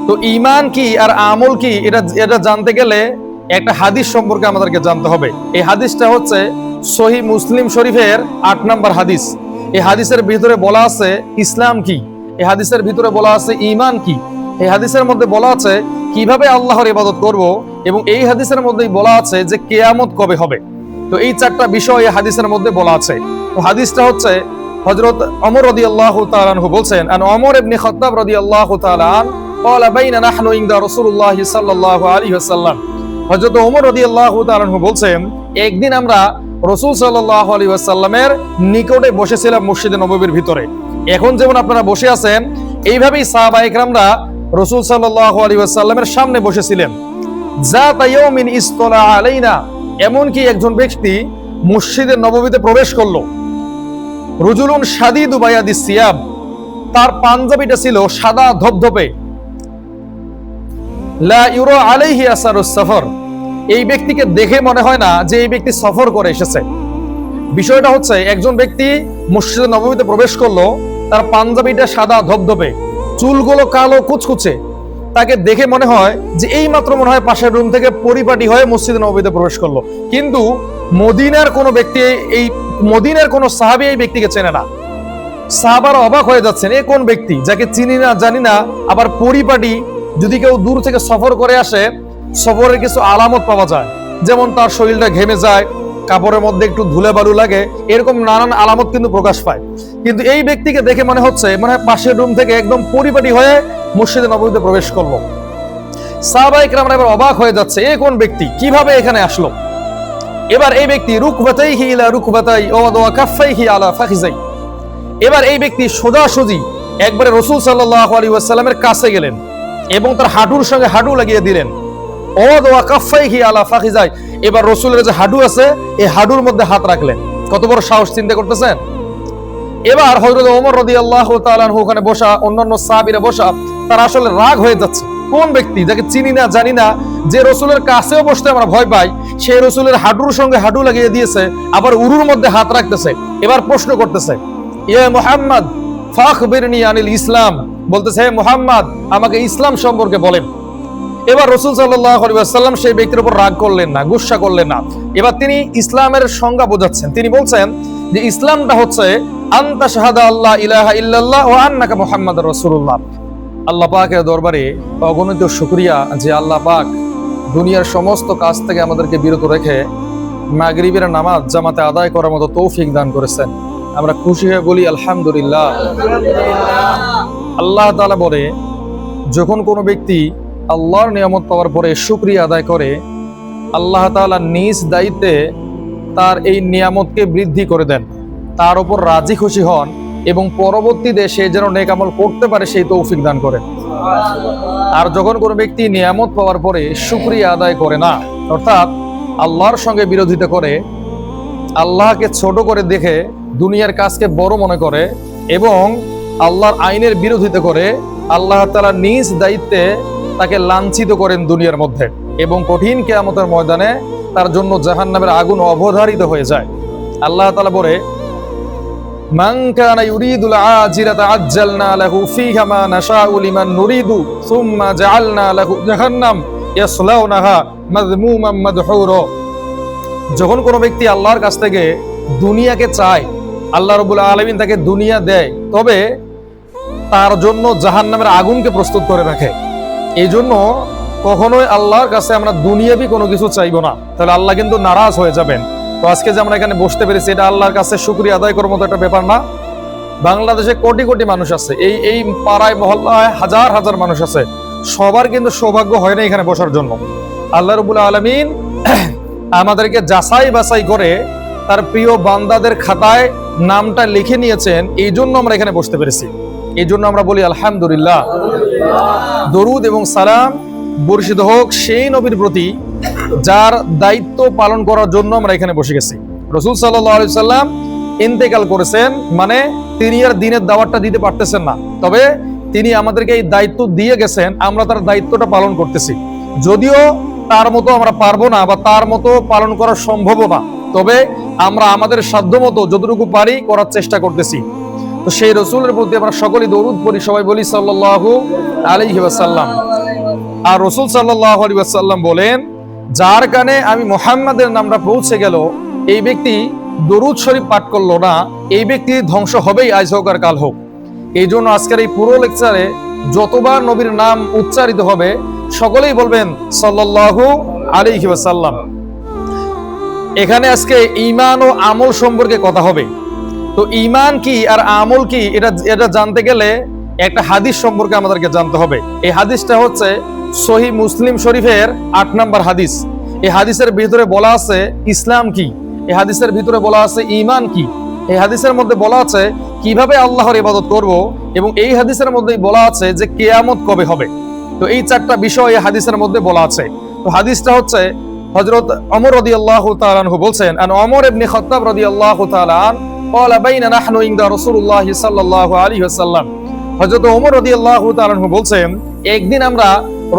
তো ঈমান কি আর আমল কি এটা জানতে গেলে একটা হাদিস সম্পর্কে আমাদেরকে জানতে হবে। এই হাদিসটা হচ্ছে সহিহ মুসলিম শরীফের 8 নম্বর হাদিস। এই হাদিসের ভিতরে বলা আছে ইসলাম কি, এই হাদিসের ভিতরে বলা আছে ঈমান কি, এই হাদিসের মধ্যে বলা আছে কিভাবে আল্লাহর ইবাদত করব, এবং এই হাদিসের মধ্যেই বলা আছে যে কিয়ামত কবে হবে। তো এই 4টা বিষয় এই হাদিসের মধ্যে বলা আছে। তো হাদিসটা হচ্ছে হযরত ওমর রাদিয়াল্লাহু তাআলা আনহু বলছেন, আন ওমর ইবনে খাত্তাব রাদিয়াল্লাহু তাআলা আন ক্বালা বাইনা নাহনু ইনদা রাসূলুল্লাহ সাল্লাল্লাহু আলাইহি ওয়াসাল্লাম। হযরত ওমর রাদিয়াল্লাহু তাআলা আনহু বলছেন, একদিন আমরা রাসূল সাল্লাল্লাহু আলাইহি ওয়াসাল্লামের নিকটে বসেছিলাম মসজিদে নববীর ভিতরে। এখন যেমন আপনারা বসে আছেন, এইভাবেই সাহাবায়ে কেরামরা রাসূল সাল্লাল্লাহু আলাইহি ওয়াসাল্লামের সামনে বসেছিলেন। যাতা ইয়াউমিন ইসতালা আলাইনা, এমন কি একজন ব্যক্তি মসজিদে নববীতে প্রবেশ করলো। রুজুলুন শাদীদু বায়াদিস সিয়াব, তার পাঞ্জাবিটা ছিল সাদা ধবধবে। লা ইউরা আলাইহি আসারুস সফর, এই ব্যক্তিকে দেখে মনে হয় না যে এই ব্যক্তি সফর করে এসেছে। বিষয়টা হচ্ছে একজন ব্যক্তি মসজিদে নববীতে প্রবেশ করলো, তার পাঞ্জাবিটা সাদা ধবধবে, চুলগুলো কালো কুচকুচে। তাকে দেখে মনে হয় যে এই মাত্র মনে হয় পাশের রুম থেকে পরিপাটি হয়ে মসজিদে নববীতে প্রবেশ করলো। কিন্তু মদিনার কোনো ব্যক্তি, এই মদিনার কোনো সাহাবী এই ব্যক্তিকে চেনে না। সাহাবারা অবাক হয়ে যাচ্ছেন, এ কোন ব্যক্তি যাকে চিনি না জানি না, আবার পরিপাটি। যদি কেউ দূর থেকে সফর করে আসে, সফরের কিছু আলামত পাওয়া যায়, যেমন তার শরীরটা ঘেমে যায়, কাপড়ের মধ্যে একটু ধুলে বালু লাগে, এরকম নানান আলামত কিন্তু প্রকাশ পায়। কিন্তু এই ব্যক্তিকে দেখে মনে হচ্ছে মনে হয় পাশের রুম থেকে একদম পরিপাটি হয়ে মসজিদে নববীতে প্রবেশ করলো। সাহাবায়ে কেরামরা এবার অবাক হয়ে যাচ্ছে, এ কোন ব্যক্তি, কিভাবে এখানে আসলো। এবার এই ব্যক্তি রুকবাতাইহি ইলা রুকবাতাই ওয়া কাফাইহি আলা ফাখিজাই, এবার এই ব্যক্তি সোজাসুজি একবারে রাসূল সাল্লাল্লাহু আলাইহি ওয়াসাল্লামের কাছে গেলেন এবং তার হাঁটুর সঙ্গে হাঁটু লাগিয়ে দিলেন। ওয়া কাফাইহি আলা ফাখিজাই, এবার রাসূলের যে হাঁটু আছে এই হাঁটুর মধ্যে হাত রাখলেন। কত বড় সাহস, চিন্তা করতেছেন। এবার হযরত ওমর রাদিয়াল্লাহু তাআলা আনহু ওখানে বসা, অন্যান্য সাহাবীরা বসা, তারা আসলে রাগ হয়ে যাচ্ছে। কোন ব্যক্তি যাকে চিনি না জানি না, যে রাসূলের কাছেও বসতে আমরা ভয় পাই, সেই রাসূলের হাঁটুর সঙ্গে হাঁটু লাগিয়ে দিয়েছে, আবার উরুর মধ্যে হাত রাখতেছে। এবার প্রশ্ন করতেছে, ইয়া মুহাম্মদ ফাখবিরনি আনিল ইসলাম, বলতেছে হে মুহাম্মদ আমাকে ইসলাম সম্পর্কে বলেন। এবার রাসূল সাল্লাল্লাহু আলাইহি ওয়াসাল্লাম সেই ব্যক্তির উপর রাগ করলেন না, গুসা করলেন না। এবার তিনি ইসলামের সংজ্ঞা বোঝাচ্ছেন। তিনি বলছেন যে ইসলামটা হচ্ছে আনতা শাহাদা আল্লাহ ইলাহা ইল্লাল্লাহ ওয়া আন্নাকা মুহাম্মাদুর রাসূলুল্লাহ। আল্লাহ পাকের দরবারে অগণিত শুকরিয়া যে আল্লাহ পাক দুনিয়ার সমস্ত কাজ থেকে আমাদেরকে বিরত রেখে মাগরিবের নামাজ জামাতে আদায় করার মতো তৌফিক দান করেছেন। আমরা খুশি হয়ে বলি আলহামদুলিল্লাহ। আল্লাহ তাআলা বলে, যখন কোনো ব্যক্তি আল্লাহর নিয়ামত পাওয়ার পরে শুকরিয়া আদায় করে, আল্লাহ তাআলা নিজ দায়িত্বে তার এই নিয়ামতকে বৃদ্ধি করে দেন, তার উপর রাজি খুশি হন এবং পরবর্তীতে সে যেন নেক আমল করতে পারে সেই তৌফিক দান করেন। আর যখন কোনো ব্যক্তি নিয়ামত পাওয়ার পরে শুকরিয়া আদায় করে না, অর্থাৎ আল্লাহর সঙ্গে বিরোধিতা করে, আল্লাহকে ছোট করে দেখে দুনিয়ার কাজকে বড় মনে করে এবং আল্লাহর আইনের বিরোধিতা করে, আল্লাহ তাআলা নিজ দায়িত্বে তাকে লাঞ্ছিত করেন দুনিয়ার মধ্যে এবং কঠিন কিয়ামতের ময়দানে তার জন্য জাহান্নামের আগুন অবধারিত হয়ে যায়। আল্লাহ তাআলা বলে, মান কানা ইউরিদুল আজিলাতা আজ্জালনা লাহু ফীহা মা নাশাউ লিমান নুরিদু সুম্মা জাআলনা লাহু জাহান্নাম ইয়াসলাউনাহা মাযমুমান মাদহুরা। যখন কোনো ব্যক্তি আল্লাহর কাছ থেকে দুনিয়াকে চায়, আল্লাহ রাব্বুল আলামিন তাকে দুনিয়া দেয়, তবে তার জন্য জাহান্নামের আগুনকে প্রস্তুত করে রাখে। এই জন্য কখনোই আল্লাহর কাছে আমরা দুনিয়াবি কোনো কিছু চাইবো না, তাহলে আল্লাহ কিন্তু নারাজ হয়ে যাবেন। তো আজকে যে আমরা এখানে বসতে পেরেছি, এটা আল্লাহর কাছে শুকরিয়া আদায় করার মতো একটা ব্যাপার না। বাংলাদেশে কোটি কোটি মানুষ আছে, এই পাড়ায় মহল্লায় হাজার হাজার মানুষ আছে, সবার কিন্তু সৌভাগ্য হয় না এখানে বসার জন্য। আল্লাহ রাব্বুল আলামিন আমাদেরকে যাচাই বাছাই করে তার প্রিয় বান্দাদের খাতায় নামটা লিখে নিয়েছেন, এই জন্য আমরা এখানে বসতে পেরেছি। এই জন্য আমরা বলি আলহামদুলিল্লাহ। দরুদ এবং সালাম বর্ষিত হোক সেই নবীর প্রতি যার দায়িত্ব পালন করার জন্য আমরা এখানে বসে গেছি। রাসূল সাল্লাল্লাহু আলাইহি সাল্লাম ইন্তেকাল করেছেন, মানে তিনি আর দ্বীনের দাওয়াতটা দিতে পারতেছেন না, তবে তিনি আমাদেরকে এই দায়িত্ব দিয়ে গেছেন, আমরা তার দায়িত্বটা পালন করতেছি। যদিও তার মতো আমরা পারবো না বা তার মতো পালন করা সম্ভব না, তবে আমরা আমাদের সাধ্যমতো যতটুকু পারি করার চেষ্টা করতেছি। তো সেই রসুলের প্রতি আমরা সকলেই দরুদ পড়ি, সবাই বলি সাল্লাল্লাহু আলাইহি ওয়াসাল্লাম। আর রসুল সাল্লাল্লাহু আলাইহি ওয়াসাল্লাম বলেন, যার কানে আমি মুহাম্মাদের নামটা পৌঁছে গেল, এই ব্যক্তি দরুদ শরীফ পাঠ করলো না, এই ব্যক্তি ধ্বংস হবেই, আজ হোক আর কাল হোক। এই জন্য আজকের এই পুরো লেকচারে যতবার নবীর নাম উচ্চারিত হবে সকলেই বলবেন সাল্লাল্লাহু আলাইহি ওয়াসাল্লাম। এখানে আজকে ঈমান ও আমল সম্পর্কে কথা হবে। তো ঈমান কি আর আমল কি, এটা জানতে গেলে একটা হাদিস সম্পর্কে আমাদেরকে জানতে হবে। এই হাদিসটা হচ্ছে সহিহ মুসলিম শরীফের 8 নম্বর হাদিস। এই হাদিসের ভিতরে বলা আছে ইসলাম কি, এই হাদিসের ভিতরে বলা আছে ঈমান কি, এই হাদিসের মধ্যে বলা আছে কিভাবে আল্লাহর ইবাদত করব, এবং এই হাদিসের মধ্যেই বলা আছে যে কিয়ামত কবে হবে। তো এই 4টা বিষয় এই হাদিসের মধ্যে বলা আছে। তো হাদিসটা হচ্ছে হযরত ওমর রাদিয়াল্লাহু তাআলা আনহু বলছেন, আন ওমর ইবনে খাত্তাব রাদিয়াল্লাহু তাআলা আন ক্বালা বাইনা নাহনু ইনদা রাসূলুল্লাহ সাল্লাল্লাহু আলাইহি ওয়াসাল্লাম। হযরত ওমর রাদিয়াল্লাহু তাআলা আনহু বলছেন, একদিন আমরা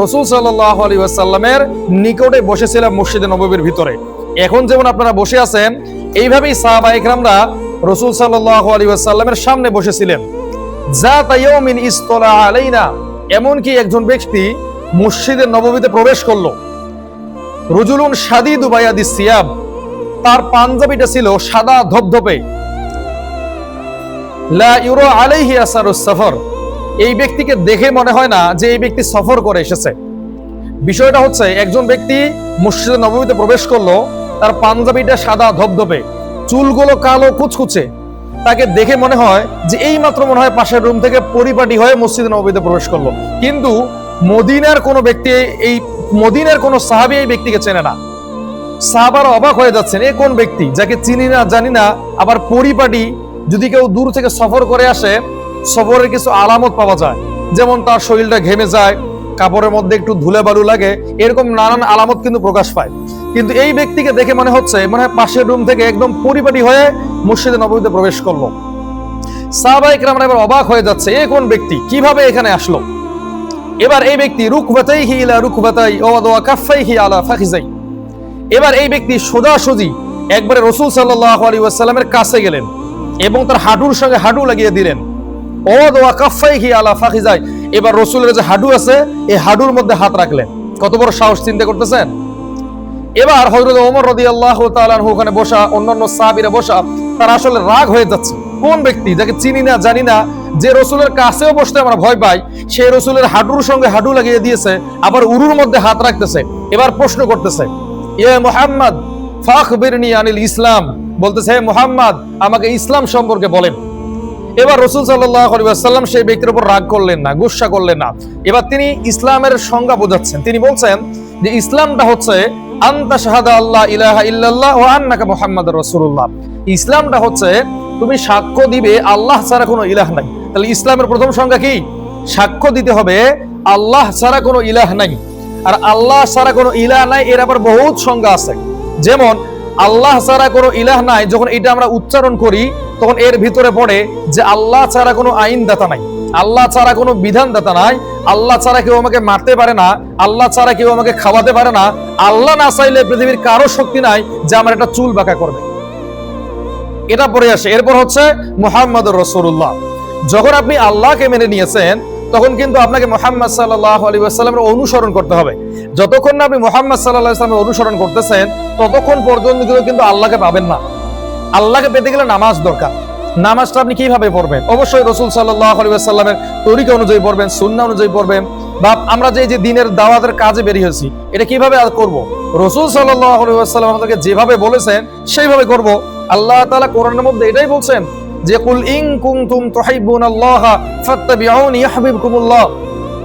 রাসূল সাল্লাল্লাহু আলাইহি ওয়াসাল্লামের নিকটে বসেছিলাম মসজিদে নববীর ভিতরে। এখন যেমন আপনারা বসে আছেন, এইভাবেই সাহাবায়ে কেরামরা রাসূল সাল্লাল্লাহু আলাইহি ওয়াসাল্লামের সামনে বসেছিলেন। যাতা ইয়াউমিন ইসতালা আলাইনা, এমন কি একজন ব্যক্তি মসজিদে নববীতে প্রবেশ করলো। রজুলুন শাদীদু বায়াদিস সিয়াব, তার পাঞ্জাবিটা ছিল সাদা ধবধবে। লা ইউরা আলাইহি আসারুস সফর, এই ব্যক্তিকে দেখে মনে হয় না যে এই ব্যক্তি সফর করে এসেছে। বিষয়টা হচ্ছে একজন ব্যক্তি মসজিদে নববীতে প্রবেশ করলো, তার পাঞ্জাবিটা সাদা ধবধবে, চুলগুলো কালো কুচকুচে। তাকে দেখে মনে হয় যে এই মাত্র মনে হয় পাশের রুম থেকে পরিপাটি হয়ে মসজিদে নববীতে প্রবেশ করলো। কিন্তু মদিনার কোনো ব্যক্তি, এই মদিনার কোনো সাহাবী এই ব্যক্তিকে চেনে না। সাহাবারা অবাক হয়ে যাচ্ছেন, এ কোন ব্যক্তি যাকে চিনি না জানি না, আবার পরিপাটি। যদি কেউ দূর থেকে সফর করে আসে, সফরের কিছু আলামত পাওয়া যায়, যেমন তার শরীরটা ঘেমে যায়, কাপড়ের মধ্যে একটু ধুলে বালু লাগে, এরকম নানান আলামত কিন্তু প্রকাশ পায়। কিন্তু এই ব্যক্তিকে দেখে মনে হচ্ছে মনে হয় পাশের রুম থেকে একদম পরিপাটি হয়ে মসজিদে নববীতে প্রবেশ করলো। সাহাবায়ে কেরামরা এবার অবাক হয়ে যাচ্ছে, এ কোন ব্যক্তি, কিভাবে এখানে আসলো। এবার এই ব্যক্তি রুকবাতাইহি ইলা রুকবাতাই ওয়া ওয়া কাফাইহি আলা ফাখিজাই, এবার এই ব্যক্তি সোজাসুজি একবারে রাসূল সাল্লাল্লাহু আলাইহি ওয়াসাল্লামের কাছে গেলেন এবং তার হাঁটুর সঙ্গে হাঁটু লাগিয়ে দিলেন। ওয়া ওয়া কাফাইহি আলা ফাখিজাই, এবার রাসূলের যে হাঁটু আছে এই হাঁটুর মধ্যে হাত রাখলেন। কত বড় সাহস, চিন্তা করতেছেন। এবার হযরত ওমর রাদিয়াল্লাহু তাআলা আনহু ওখানে বসা, অন্যান্য সাহাবীরা বসা, তার আসলে রাগ হয়ে যাচ্ছে। কোন ব্যক্তি যাকে চিনি না জানি না, যে রাসূলের কাছেও বসতে আমরা ভয় পাই, সেই রাসূলের হাঁটুর সঙ্গে হাঁটু লাগিয়ে দিয়েছে, আবার উরুর মধ্যে হাত রাখতেছে। এবার প্রশ্ন করতেছে, ইয়া মুহাম্মদ ফাখবিরনি আনিল ইসলাম, বলতেছে হে মুহাম্মদ আমাকে ইসলাম সম্পর্কে বলেন। এবার রাসূল সাল্লাল্লাহু আলাইহি ওয়াসাল্লাম সেই ব্যক্তির উপর রাগ করলেন না, গুসা করলেন না। এবার তিনি ইসলামের সংজ্ঞা বোঝাচ্ছেন। তিনি বলছেন যে ইসলামটা হচ্ছে আনতা শাহাদা আল্লাহ ইলাহা ইল্লাল্লাহ ওয়া আন্নাকা মুহাম্মাদুর রাসূলুল্লাহ। ইসলামটা হচ্ছে তুমি সাক্ষ্য দিবে আল্লাহ ছাড়া কোনো ইলাহ নাই। তাহলে ইসলামের প্রথম সংজ্ঞা কি? সাক্ষ্য দিতে হবে আল্লাহ ছাড়া কোনো ইলাহ নাই। আর আল্লাহ ছাড়া কোনো ইলাহ নাই এর আবার বহুত সংজ্ঞা আছে। যেমন আল্লাহ ছাড়া কোনো ইলাহ নাই, যখন এটা আমরা উচ্চারণ করি তখন এর ভিতরে পড়ে যে আল্লাহ ছাড়া কোনো আইনদাতা নাই, আল্লাহ ছাড়া কোনো বিধানদাতা নাই, আল্লাহ ছাড়া কেউ আমাকে মারতে পারে না, আল্লাহ ছাড়া কেউ আমাকে খাওয়াতে পারে না, আল্লাহ না চাইলে পৃথিবীর কারো শক্তি নাই যে আমার একটা চুল বাঁকা করবে। এটা পড়ে আসে। এরপর হচ্ছে মুহাম্মাদুর রাসূলুল্লাহ। যখন আপনি আল্লাহকে মেনে নিয়েছেন তখন কিন্তু আপনাকে মুহাম্মদ সাল্লাল্লাহু আলাইহি ওয়াসাল্লামের অনুসরণ করতে হবে। যতক্ষণ না আপনি মুহাম্মদ সাল্লাল্লাহু আলাইহি ওয়াসাল্লামের অনুসরণ করতেছেন ততক্ষণ পর্যন্ত কিন্তু আল্লাহকে পাবেন না। আল্লাহকে পেতে গেলে নামাজ দরকার। নামাজটা আপনি কিভাবে পড়বেন? অবশ্যই রাসূল সাল্লাল্লাহু আলাইহি ওয়াসাল্লামের তরিকা অনুযায়ী পড়বেন, সুন্নাহ অনুযায়ী পড়বেন। বা আমরা যে দিনের দাওয়াতের কাজে বেরিয়ে হয়েছি, এটা কিভাবে করব? রাসূল সাল্লাল্লাহু আলাইহি ওয়াসাল্লাম আমাদেরকে যেভাবে বলেছেন সেইভাবে করব। আল্লাহ তাআলা কোরআনের মধ্যে এটাই বলছেন যে কুল ইন কুনতুম তুহিব্বুনাল্লাহা ফাত্তাবিউনি ইউহিব্বুকুমুল্লাহ,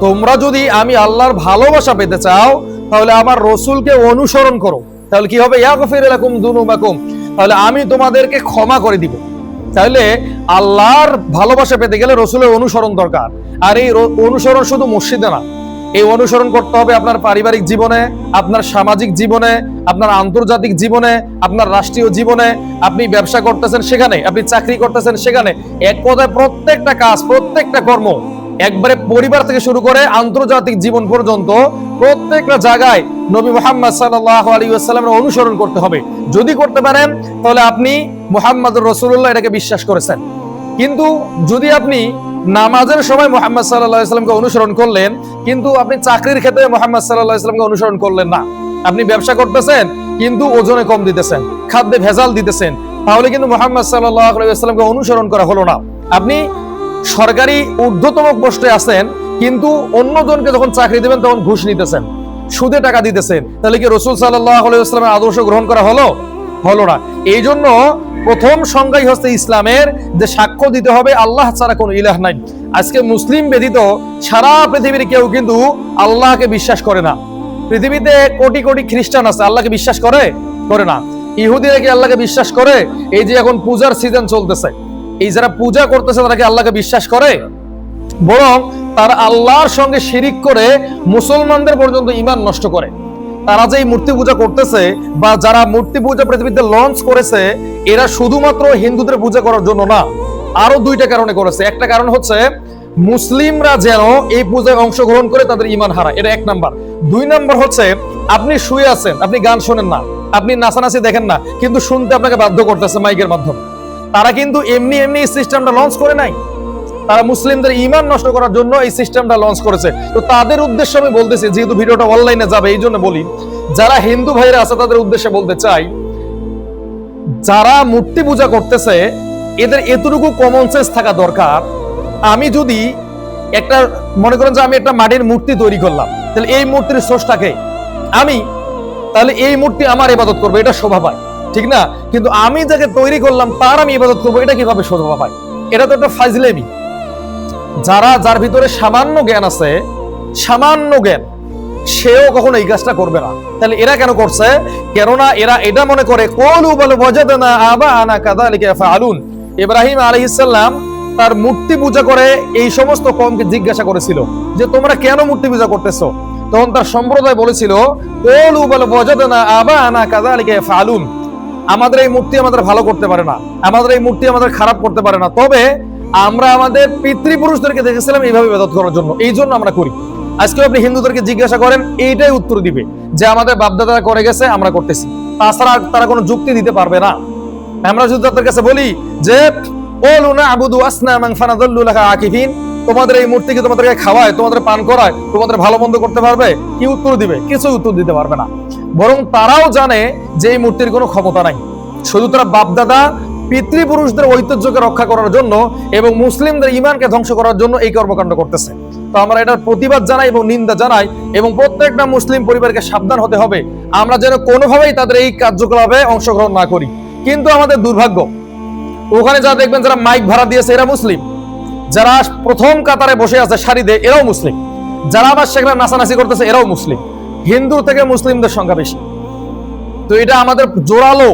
তোমরা যদি আমি আল্লাহর ভালোবাসা পেতে চাও তাহলে আমার রাসূলকে অনুসরণ করো, তাহলে কি হবে? ইয়াগফির লাকুম যুনুবাকুম, তাহলে আমি তোমাদেরকে ক্ষমা করে দিব। তাহলে আল্লাহর ভালোবাসা পেতে গেলে রাসূলের অনুসরণ দরকার। আর এই অনুসরণ শুধু মসজিদে না, এই অনুসরণ করতে হবে আপনার পারিবারিক জীবনে, আপনার সামাজিক জীবনে, আপনার আন্তর্জাতিক জীবনে, আপনার রাষ্ট্রীয় জীবনে। আপনি ব্যবসা করতেছেন সেখানে, আপনি চাকরি করতেছেন সেখানে, এক কথায় প্রত্যেকটা কাজ, প্রত্যেকটা কর্ম, একবারে পরিবার থেকে শুরু করে আন্তর্জাতিক জীবন পর্যন্ত প্রত্যেকটা জায়গায় নবী মুহাম্মদ সাল্লাল্লাহু আলাইহি ওয়াসাল্লামের অনুসরণ করতে হবে। যদি করতে পারেন তাহলে আপনি মুহাম্মাদুর রাসূলুল্লাহ এটাকে বিশ্বাস করেছেন। কিন্তু যদি আপনি নামাজের সময় মুহাম্মদ সাল্লাল্লাহু আলাইহি ওয়াসাল্লামকে অনুসরণ করলেন, কিন্তু আপনি চাকরির ক্ষেত্রে মুহাম্মদ সাল্লাল্লাহু আলাইহি ওয়াসাল্লামকে অনুসরণ করলেন না, আপনি ব্যবসা করতেছেন কিন্তু ওজনে কম দিতেছেন, খাদ্যে ভেজাল দিতেছেন, তাহলে কিন্তু মুহাম্মদ সাল্লাল্লাহু আলাইহি ওয়াসাল্লামকে অনুসরণ করা হলো না। আপনি সরকারি ঊর্ধ্বতম পোস্টে আছেন, কিন্তু অন্যজনকে যখন চাকরি দিবেন তখন ঘুষ নিতেছেন, সুদে টাকা দিতেছেন, তাহলে কি রাসূল সাল্লাল্লাহু আলাইহি ওয়াসাল্লামের আদর্শ গ্রহণ করা হলো? হলো না। এই জন্য প্রথম সংজ্ঞাই হচ্ছে ইসলামের যে সাক্ষ্য দিতে হবে আল্লাহ ছাড়া কোনো ইলাহ নাই। আজকে মুসলিম ব্যতীত সারা পৃথিবীর কেউ কিন্তু আল্লাহকে বিশ্বাস করে না। পৃথিবীতে কোটি কোটি খ্রিস্টান আছে, আল্লাহকে বিশ্বাস করে? করে না। ইহুদিরা কি আল্লাহকে বিশ্বাস করে? এই যে এখন পূজার সিজন চলতেছে, এই যারা পূজা করতেছে তারা কি আল্লাহকে বিশ্বাস করে? বরং তারা আল্লাহর সঙ্গে শিরিক করে মুসলমানদের পর্যন্ত ঈমান নষ্ট করে। তারা যে মূর্তি পূজা করতেছে বা যারা মূর্তি পূজা পৃথিবীতে লঞ্চ করেছে, এরা শুধুমাত্র হিন্দুদের পূজা করার জন্য না, আরো দুইটা কারণে করেছে। একটা কারণ হচ্ছে মুসলিমরা যেন এই পূজায় অংশগ্রহণ করে তাদের ঈমান হারায়, এটা এক নাম্বার। দুই নাম্বার হচ্ছে আপনি শুয়ে আছেন, আপনি গান শোনেন না, আপনি নাচানাচি দেখেন না, কিন্তু শুনতে আপনাকে বাধ্য করতেছে মাইকের মাধ্যমে। তারা কিন্তু এমনি এমনি এই সিস্টেমটা লঞ্চ করে নাই, তারা মুসলিমদের ঈমান নষ্ট করার জন্য এই সিস্টেমটা লঞ্চ করেছে। তো তাদের উদ্দেশ্যে আমি বলতেছি, যেহেতু ভিডিওটা অনলাইনে যাবে এই জন্য বলি, যারা হিন্দু ভাইরা আছে তাদের উদ্দেশ্যে বলতে চাই, যারা মূর্তি পূজা করতেছে এদের এতটুকু কমন সেন্স থাকা দরকার। আমি যদি একটা মনে করেন যে আমি একটা মাটির মূর্তি তৈরি করলাম, তাহলে এই মূর্তির স্রষ্টাকে আমি, তাহলে এই মূর্তি আমার ইবাদত করবে, এটা শোভা পায়, ঠিক না? কিন্তু আমি যাকে তৈরি করলাম তার আমি ইবাদত করবো, এটা কিভাবে শোভা পায়? এটা তো একটা ফাজলেমি। যার ভিতরে সামান্য জ্ঞান আছে, সামান্য জ্ঞান, সেও কখনো এই কাজটা করবে না। তাহলে এরা কেন করছে? কেননা এরা এটা মনে করে কলু বল ওয়াজাদনা আবাআনা কাযালিকা ইয়াফআলুন। ইব্রাহিম আলাইহিস সালাম তার মূর্তি পূজা করে এই সমস্ত কওমকে জিজ্ঞাসা করেছিল যে তোমরা কেন মূর্তি পূজা করতেছো? তখন তার সম্প্রদায় বলেছিল কলু বল ওয়াজাদনা আবাআনা কাযালিকা ইয়াফআলুন, আমাদের এই মূর্তি আমাদের ভালো করতে পারে না, আমাদের এই মূর্তি আমাদের খারাপ করতে পারে না, তবে আমরা আমাদের পিতৃপুরুষদেরকে দেখেছিলাম এইভাবে ইবাদত করার জন্য, এই জন্য আমরা করি। আজকে আপনি হিন্দুদেরকে জিজ্ঞাসা করেন, এইটাই উত্তর দিবে যে আমাদের বাপদাদারা করে গেছে, আমরা করতেছি। তাছাড়া তারা কোনো যুক্তি দিতে পারবে না। আমরা যদি তাদের কাছে বলি যে ওলুনা আবুদু আসনামান ফানাযাল্লু লাহা আকিফিন, তোমাদের এই মূর্তিকে তোমাদেরকে খাওয়ায়, তোমাদের পান করায়, তোমাদের ভালো মন্দ করতে পারবে? কি উত্তর দিবে? কিছু উত্তর দিতে পারবে না। বরং তারাও জানে যে এই মূর্তির কোনো ক্ষমতা নাই, শুধু তারা বাপদাদা পিতৃপুরুষদের ঐতিহ্যকে রক্ষা করার জন্য এবং মুসলিমদের ঈমানকে ধ্বংস করার জন্য এই কর্মকাণ্ড করতেছে। তো আমরা এটার প্রতিবাদ জানাই এবং নিন্দা জানাই, এবং প্রত্যেকটা মুসলিম পরিবারকে সাবধান হতে হবে আমরা যেন কোনোভাবেই তাদের এই কার্যকলাপে অংশগ্রহণ না করি। কিন্তু আমাদের দুর্ভাগ্য, ওখানে যারা দেখবেন যারা মাইক ভাড়া দিয়েছে এরা মুসলিম, যারা প্রথম কাতারে বসে আছে সারিতে এরাও মুসলিম, যারা আবার সেখানে নাচানাচি করতেছে এরাও মুসলিম। হিন্দু থেকে মুসলিমদের সংখ্যা বেশি। তো এটা আমাদের জোরালো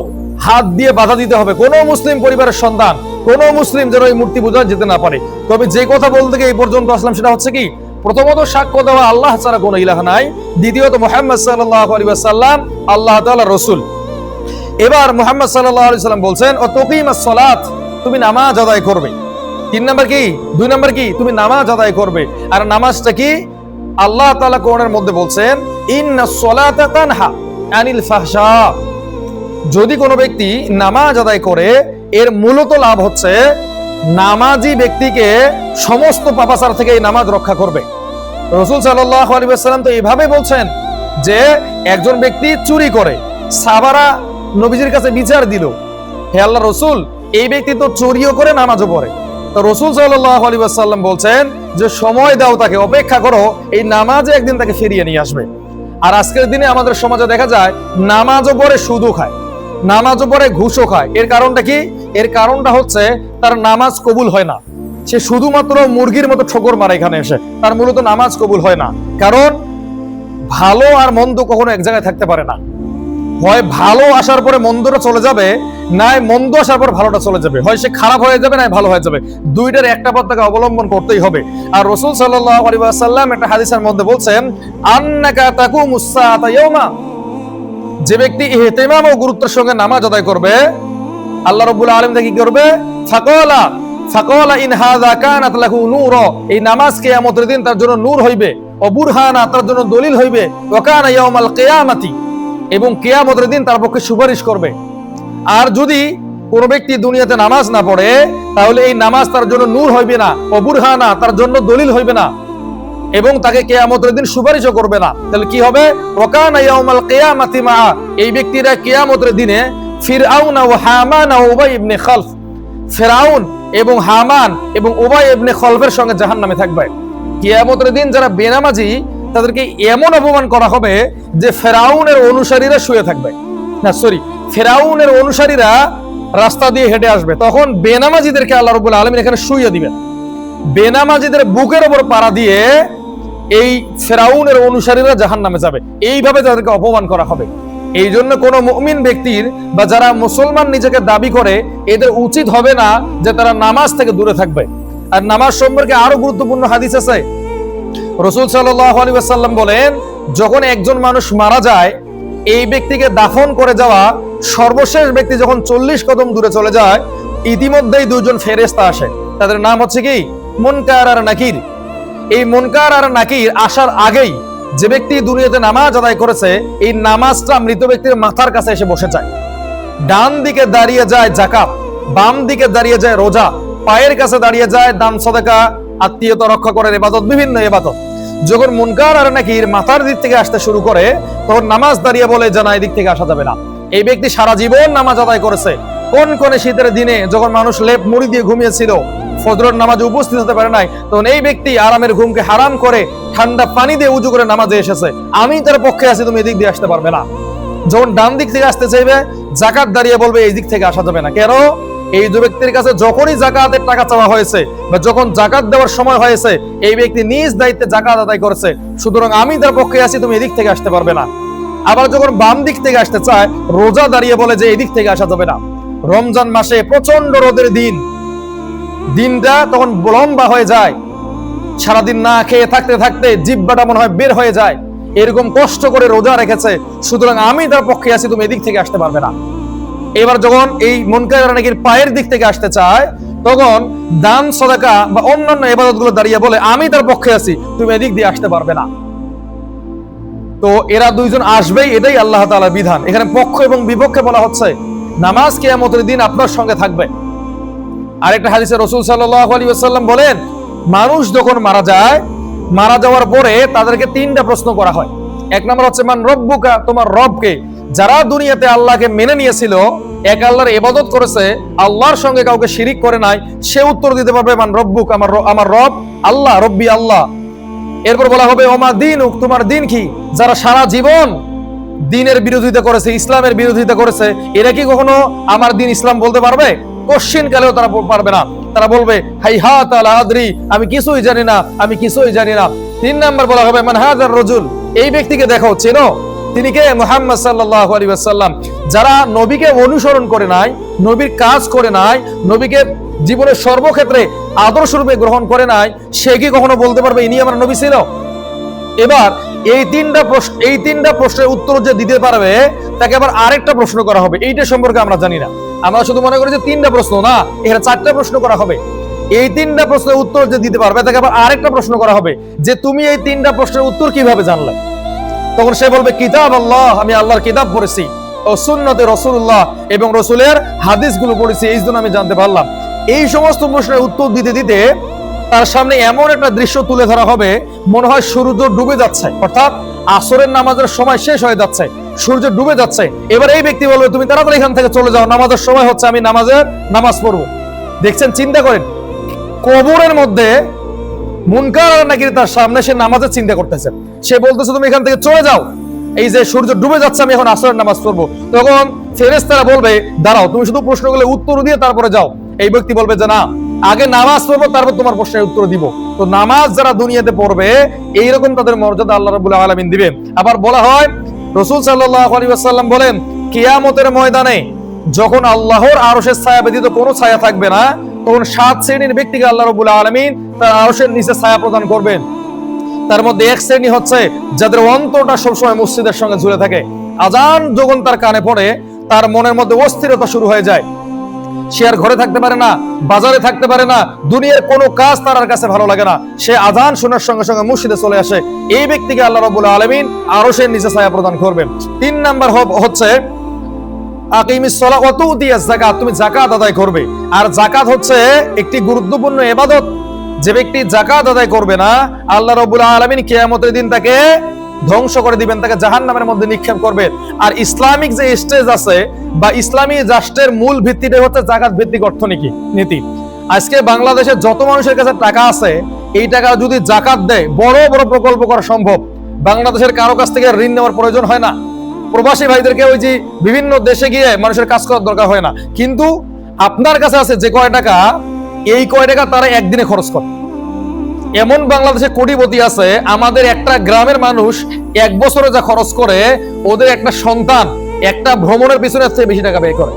হাত দিয়ে বাধা দিতে হবে, কোন মুসলিম পরিবারের সন্তান, কোন মুসলিম যেন এই মূর্তি পূজা যেতে না পারে। তবে যে কথা বলতে গিয়ে এই পর্যন্ত আসলাম সেটা হচ্ছে কি, প্রথমত সাক্ষ্য দেওয়া আল্লাহ ছাড়া কোনো ইলাহ নাই, দ্বিতীয়ত মুহাম্মদ সাল্লাল্লাহু আলাইহি ওয়াসাল্লাম আল্লাহ তাআলার রাসূল। এবার মুহাম্মদ সাল্লাল্লাহু আলাইহি ওয়াসাল্লাম বলছেন ও তুকিমাস সালাত, তুমি নামাজ আদায় করবে। 3 নাম্বার কি? 2 নাম্বার কি? তুমি নামাজ আদায় করবে। আর নামাজটা কি? আল্লাহ তাআলা কোরআনের মধ্যে বলছেন ইন্নাস সালাতা তানহা আনিল ফাহশা। যদি কোনো ব্যক্তি নামাজ আদায় করে, এর মূলত লাভ হচ্ছে নামাজি ব্যক্তিকে সমস্ত পাপাচার থেকে এই নামাজ রক্ষা করবে। রাসূল সাল্লাল্লাহু আলাইহি ওয়াসাল্লাম তো এইভাবে বলছেন যে একজন ব্যক্তি চুরি করে, সাহাবারা নবীজির কাছে বিচার দিল, হে আল্লাহ রাসূল, এই ব্যক্তি তো চুরিও করে নামাজও পড়ে। তো রাসূল সাল্লাল্লাহু আলাইহি ওয়াসাল্লাম বলছেন যে সময় দাও তাকে, অপেক্ষা করো, এই নামাজে একদিন তাকে ফিরিয়ে নিয়ে আসবে। আর আজকের দিনে আমাদের সমাজে দেখা যায় নামাজও পড়ে সুদও খায়, নামাজও পড়ে ঘুষও খায়। এর কারণটা কি? এর কারণটা হচ্ছে তার নামাজ কবুল হয় না, সে শুধুমাত্র মুরগির মতো ঠোকর মারে এখানে এসে, তার মূলত নামাজ কবুল হয় না। কারণ ভালো আর মন্দ কখনো এক জায়গায় থাকতে পারে না, হয় ভালো আসার পরে মন্দটা চলে যাবে, না মন্দ আসার পর ভালোটা চলে যাবে, হয় সে খারাপ হয়ে যাবে না ভালো হয়ে যাবে, দুইটার একটা পথ তাকে অবলম্বন করতেই হবে। আর রাসূল সাল্লাল্লাহু আলাইহি ওয়াসাল্লাম একটা হাদিসের মধ্যে বলছেন আন্নাকা তাকুমুস সাআতা ইয়াওমা, যে ব্যক্তি ইহতিমাম ও গুরুত্বের সঙ্গে নামাজ আদায় করবে, আল্লাহ রাব্বুল আলামিন তাকে কি করবে? ফাকালা ইন হাযা কানাত লাহু নূর, এই নামাজ কিয়ামতের দিন তার জন্য নূর হইবে, ও বুরহানা, তার জন্য দলিল হইবে, ওয়া কানা ইয়াউমাল কিয়ামাতি, এবং কিয়ামতের দিন তার পক্ষে সুপারিশ করবে। আর যদি কোন ব্যক্তি দুনিয়াতে নামাজ না পড়ে, তাহলে এই নামাজ তার জন্য নূর হইবে না, অবুরহানা, তার জন্য দলিল হইবে না, এবং তাকে কিয়ামতের দিন সুপারিশও করবে না। তাহলে কি হবে? ওয়াকানা ইয়াউমাল কিয়ামাতি মা, এই ব্যক্তিরা কিয়ামতের দিনে ফিরআউন ও হামান ও উবাই ইবনে খালফ, ফিরআউন এবং হামান এবং উবাই ইবনে খালফের সঙ্গে জাহান্নামে থাকবে। কিয়ামতের দিন যারা বেনামাজি তাদেরকে এমন অপমান করা হবে যে ফিরআউনের অনুসারীরা শুয়ে থাকবে, না সরি, ফিরআউনের অনুসারীরা রাস্তা দিয়ে হেঁটে আসবে, তখন বেনামাজিদেরকে আল্লাহ রাব্বুল আলামিন এখানে শুইয়ে দিবেন। বেনামাজিদের বুকের উপর পাড়া দিয়ে এই ফিরআউনের অনুসারীরা জাহান্নামে যাবে, এইভাবে তাদেরকে অপমান করা হবে। এই জন্য কোন মুমিন ব্যক্তির বা যারা মুসলমান নিজেকে দাবি করে, এদের উচিত হবে না যে তারা নামাজ থেকে দূরে থাকবে। আর নামাজ সম্পর্কে আরো গুরুত্বপূর্ণ হাদিস আছে। রাসূল সাল্লাল্লাহু আলাইহি ওয়াসাল্লাম বলেন, যখন একজন মানুষ মারা যায়, এই ব্যক্তিকে দাফন করে যাওয়া সর্বশেষ ব্যক্তি যখন 40 কদম দূরে চলে যায়, ইতিমধ্যেই দুইজন ফেরেশতা আসে। তাদের নাম হচ্ছে কি? মুনকার আর নাকির। এই মুনকার আর নাকির আসার আগেই যে ব্যক্তি দুনিয়াতে নামাজ আদায় করেছে, এই নামাজটা মৃত ব্যক্তির মাথার কাছে এসে বসে যায়। ডান দিকে দাঁড়িয়ে যায় যাকাত, বাম দিকে দাঁড়িয়ে যায় রোজা, পায়ের কাছে দাঁড়িয়ে যায় দান সদকা, আত্মীয়তা রক্ষা করার ইবাদত, বিভিন্ন ইবাদত। যখন মুনকার আর নাকির মাথার দিক থেকে আসতে শুরু করে, তখন নামাজ দাঁড়িয়ে বলে যে না, এই দিক থেকে আসা যাবে না। এই ব্যক্তি সারা জীবন নামাজ আদায় করেছে। কোন কোন শীতের দিনে যখন মানুষ লেপ মুড়ি দিয়ে ঘুমিয়েছিল, ফজরের নামাজে উপস্থিত হতে পারে নাই, তখন এই ব্যক্তি আরামের ঘুমকে হারাম করে ঠান্ডা পানি দিয়ে উজু করে নামাজে এসেছে। আমি তার পক্ষে আছি, তুমি এদিক দিয়ে আসতে পারবে না। যখন ডান দিক থেকে আসতে চাইবে, যাকাত দাঁড়িয়ে বলবে এই দিক থেকে আসা যাবে না। কেন? এই যে ব্যক্তির কাছে যখনই যাকাতের টাকা চাওয়া হয়েছে বা যখন যাকাত দেওয়ার সময় হয়েছে, এই ব্যক্তি নিজ দায়িত্বে যাকাত আদায় করেছে, সুতরাং আমি তার পক্ষে আছি, তুমি এদিক থেকে আসতে পারবে না। আবার যখন বাম দিক থেকে আসতে চায়, রোজা দাঁড়িয়ে বলে যে এই দিক থেকে আসা যাবে না। রমজান মাসে প্রচন্ড রোদের দিন, দিনটা তখন লম্বা হয়ে যায়, সারাদিন না খেয়ে থাকতে থাকতে জিহ্বাটা মনে হয় বের হয়ে যায়, এরকম কষ্ট করে রোজা রেখেছে, সুতরাং আমি তার পক্ষে আছি, তুমি এদিক থেকে আসতে পারবে না। এবার যখন এই মুনকার নাকির পায়ের দিক থেকে আসতে চায়, তখন দান সদকা বা অন্যান্য ইবাদতগুলো দাঁড়িয়ে বলে আমি তার পক্ষে আছি, তুমি এদিক দিয়ে আসতে পারবে না। তো এরা দুইজন আসবেই, এটাই আল্লাহ তাআলার বিধান। এখানে পক্ষ এবং বিপক্ষে বলা হচ্ছে, নামাজ কিয়ামতের দিন আপনার সঙ্গে থাকবে। আরেকটা হাদিসে রাসূল সাল্লাল্লাহু আলাইহি ওয়াসাল্লাম বলেন, মানুষ যখন মারা যায়, মারা যাওয়ার পরে তাদেরকে তিনটা প্রশ্ন করা হয়। এক নম্বর হচ্ছে মান রব্বুকা, তোমার রব কে? যারা দুনিয়াতে আল্লাহকে মেনে নিয়েছিল, এক আল্লাহর ইবাদত করেছে, আল্লাহর সঙ্গে কাউকে শিরিক করে নাই, সে উত্তর দিতে পারবে মান রব্বুক, আমার রব আল্লাহ, রব্বি আল্লাহ। এরপর বলা হবে ওমা দীনুক, তোমার দিন কি? যারা সারা জীবন দ্বীনের বিরোধিতা করেছে, ইসলামের বিরোধিতা করেছে, এরা কি কখনো আমার দিন ইসলাম বলতে পারবে? কোশ্চিন কালেও তারা পারবে না। তারা বলবে হাইহাত আলা আদরি, আমি কিছুই জানি না, আমি কিছুই জানি না। 3 নাম্বার বলা হবে মান হাযার রাজুল, এই ব্যক্তিকে দেখো, চেনো? তিনি কে? মুহাম্মদ সাল্লাল্লাহু আলাইহি ওয়াসাল্লাম। যারা নবীকে অনুসরণ করে নাই, নবীর কাজ করে নাই, নবীকে জীবনের সর্বক্ষেত্রে আদর্শ রূপে গ্রহণ করে নাই, সে কি কখনো বলতে পারবে ইনি আমার নবী ছিল? এবার এই তিনটা প্রশ্নের উত্তর যে দিতে পারবে, তাকে আবার আরেকটা প্রশ্ন করা হবে, এইটা সম্পর্কে আমরা জানি না। আমরা শুধু মনে করি যে 3টা প্রশ্ন, না, এখানে 4টা প্রশ্ন করা হবে। এই 3টা প্রশ্নের উত্তর যে দিতে পারবে, তাকে আবার আরেকটা প্রশ্ন করা হবে যে তুমি এই 3টা প্রশ্নের উত্তর কিভাবে জানলে? তখন সে বলবে কিতাব আল্লাহ, আমি আল্লাহর কিতাব পড়েছি, ও সুন্নতে রাসূলুল্লাহ, এবং রাসূলের হাদিসগুলো পড়েছি, এই জন্য আমি জানতে পারলাম। এই সমস্ত প্রশ্নের উত্তর দিতে দিতে তার সামনে এমন একটা দৃশ্য তুলে ধরা হবে, মনে হয় সূর্য ডুবে যাচ্ছে, অর্থাৎ আসরের নামাজের সময় শেষ হয়ে যাচ্ছে, সূর্য ডুবে যাচ্ছে। এবার এই ব্যক্তি বলবে তুমি তাড়াতাড়ি এখান থেকে চলে যাও, নামাজের সময় হচ্ছে, আমি নামাজ পড়বো। দেখছেন, চিন্তা করেন, কবরের মধ্যে মুনকার আর নাকির তার সামনে, সে নামাজের চিন্তা করতেছে, সে বলতেছে তুমি এখান থেকে চলে যাও, এই যে সূর্য ডুবে যাচ্ছে, আমি এখন আসরের নামাজ পড়বো। তখন ফেরেশতারা বলবে দাঁড়াও, তুমি শুধু প্রশ্নগুলো উত্তর দিয়ে তারপরে যাও। এই ব্যক্তি বলবে যে না, আগে নামাজ পড়বো, তারপর তোমার প্রশ্নের উত্তর দিব। তো নামাজ যারা দুনিয়াতে পড়বে, এইরকম তাদের মর্যাদা আল্লাহ রাব্বুল আলামিন দিবেন। আবার বলা হয়, রাসূল সাল্লাল্লাহু আলাইহি ওয়াসাল্লাম বলেন, কিয়ামতের ময়দানে যখন আল্লাহর আরশের ছায়া ব্যতীত কোনো ছায়া থাকবে না, তখন 7 শ্রেণীর ব্যক্তিকে আল্লাহ রাব্বুল আলামিন তার আরশের নিচে ছায়া প্রদান করবেন। তার মধ্যে এক শ্রেণী হচ্ছে যাদের অন্তরটা সবসময় মসজিদের সঙ্গে ঝুলে থাকে। আজান যখন তার কানে পড়ে, তার মনের মধ্যে অস্থিরতা শুরু হয়ে যায়, সে আর ঘরে থাকতে পারে না, বাজারে থাকতে পারে না, দুনিয়ার কোনো কাজ তার কাছে ভালো লাগে না, সে আজান শোনার সঙ্গে সঙ্গে মসজিদে চলে আসে। এই ব্যক্তিকে আল্লাহ রাব্বুল আলামিন আরশের নিচে ছায়া প্রদান করবেন। 3 নাম্বার হচ্ছে আকিমিস সালাত ওয়া তুতিয়াজ যাকাত, তুমি যাকাত আদায় করবে। আর যাকাত হচ্ছে একটি গুরুত্বপূর্ণ ইবাদত। যে ব্যক্তি যাকাত আদায় করবে না, আল্লাহ রাব্বুল আলামিন কিয়ামতের দিন তাকে ধ্বংস করে দিবেন, তাকে জাহান্নামের মধ্যে নিক্ষেপ করবেন। আর ইসলামিক যে স্টেজ আছে বা ইসলামী রাষ্ট্রের মূল ভিত্তিটা হচ্ছে যাকাত ভিত্তিক অর্থনীতি। আজকে বাংলাদেশে যত মানুষের কাছে টাকা আছে, এই টাকা যদি যাকাত দেয়, বড় বড় প্রকল্প করা সম্ভব। বাংলাদেশের কারো কাছ থেকে ঋণ নেওয়ার প্রয়োজন হয় না। প্রবাসী ভাইদেরকে ওই যে বিভিন্ন দেশে গিয়ে মানুষের কাজ করার দরকার হয় না। কিন্তু আপনার কাছে আছে যে কয় টাকা, এই কয় টাকা তারা একদিনে খরচ করে। এমন বাংলাদেশে কোটিপতি আছে, আমাদের একটা গ্রামের মানুষ এক বছরে যা খরচ করে, ওদের একটা সন্তান একটা ভ্রমণের পিছনে চেয়ে বেশি টাকা ব্যয় করে।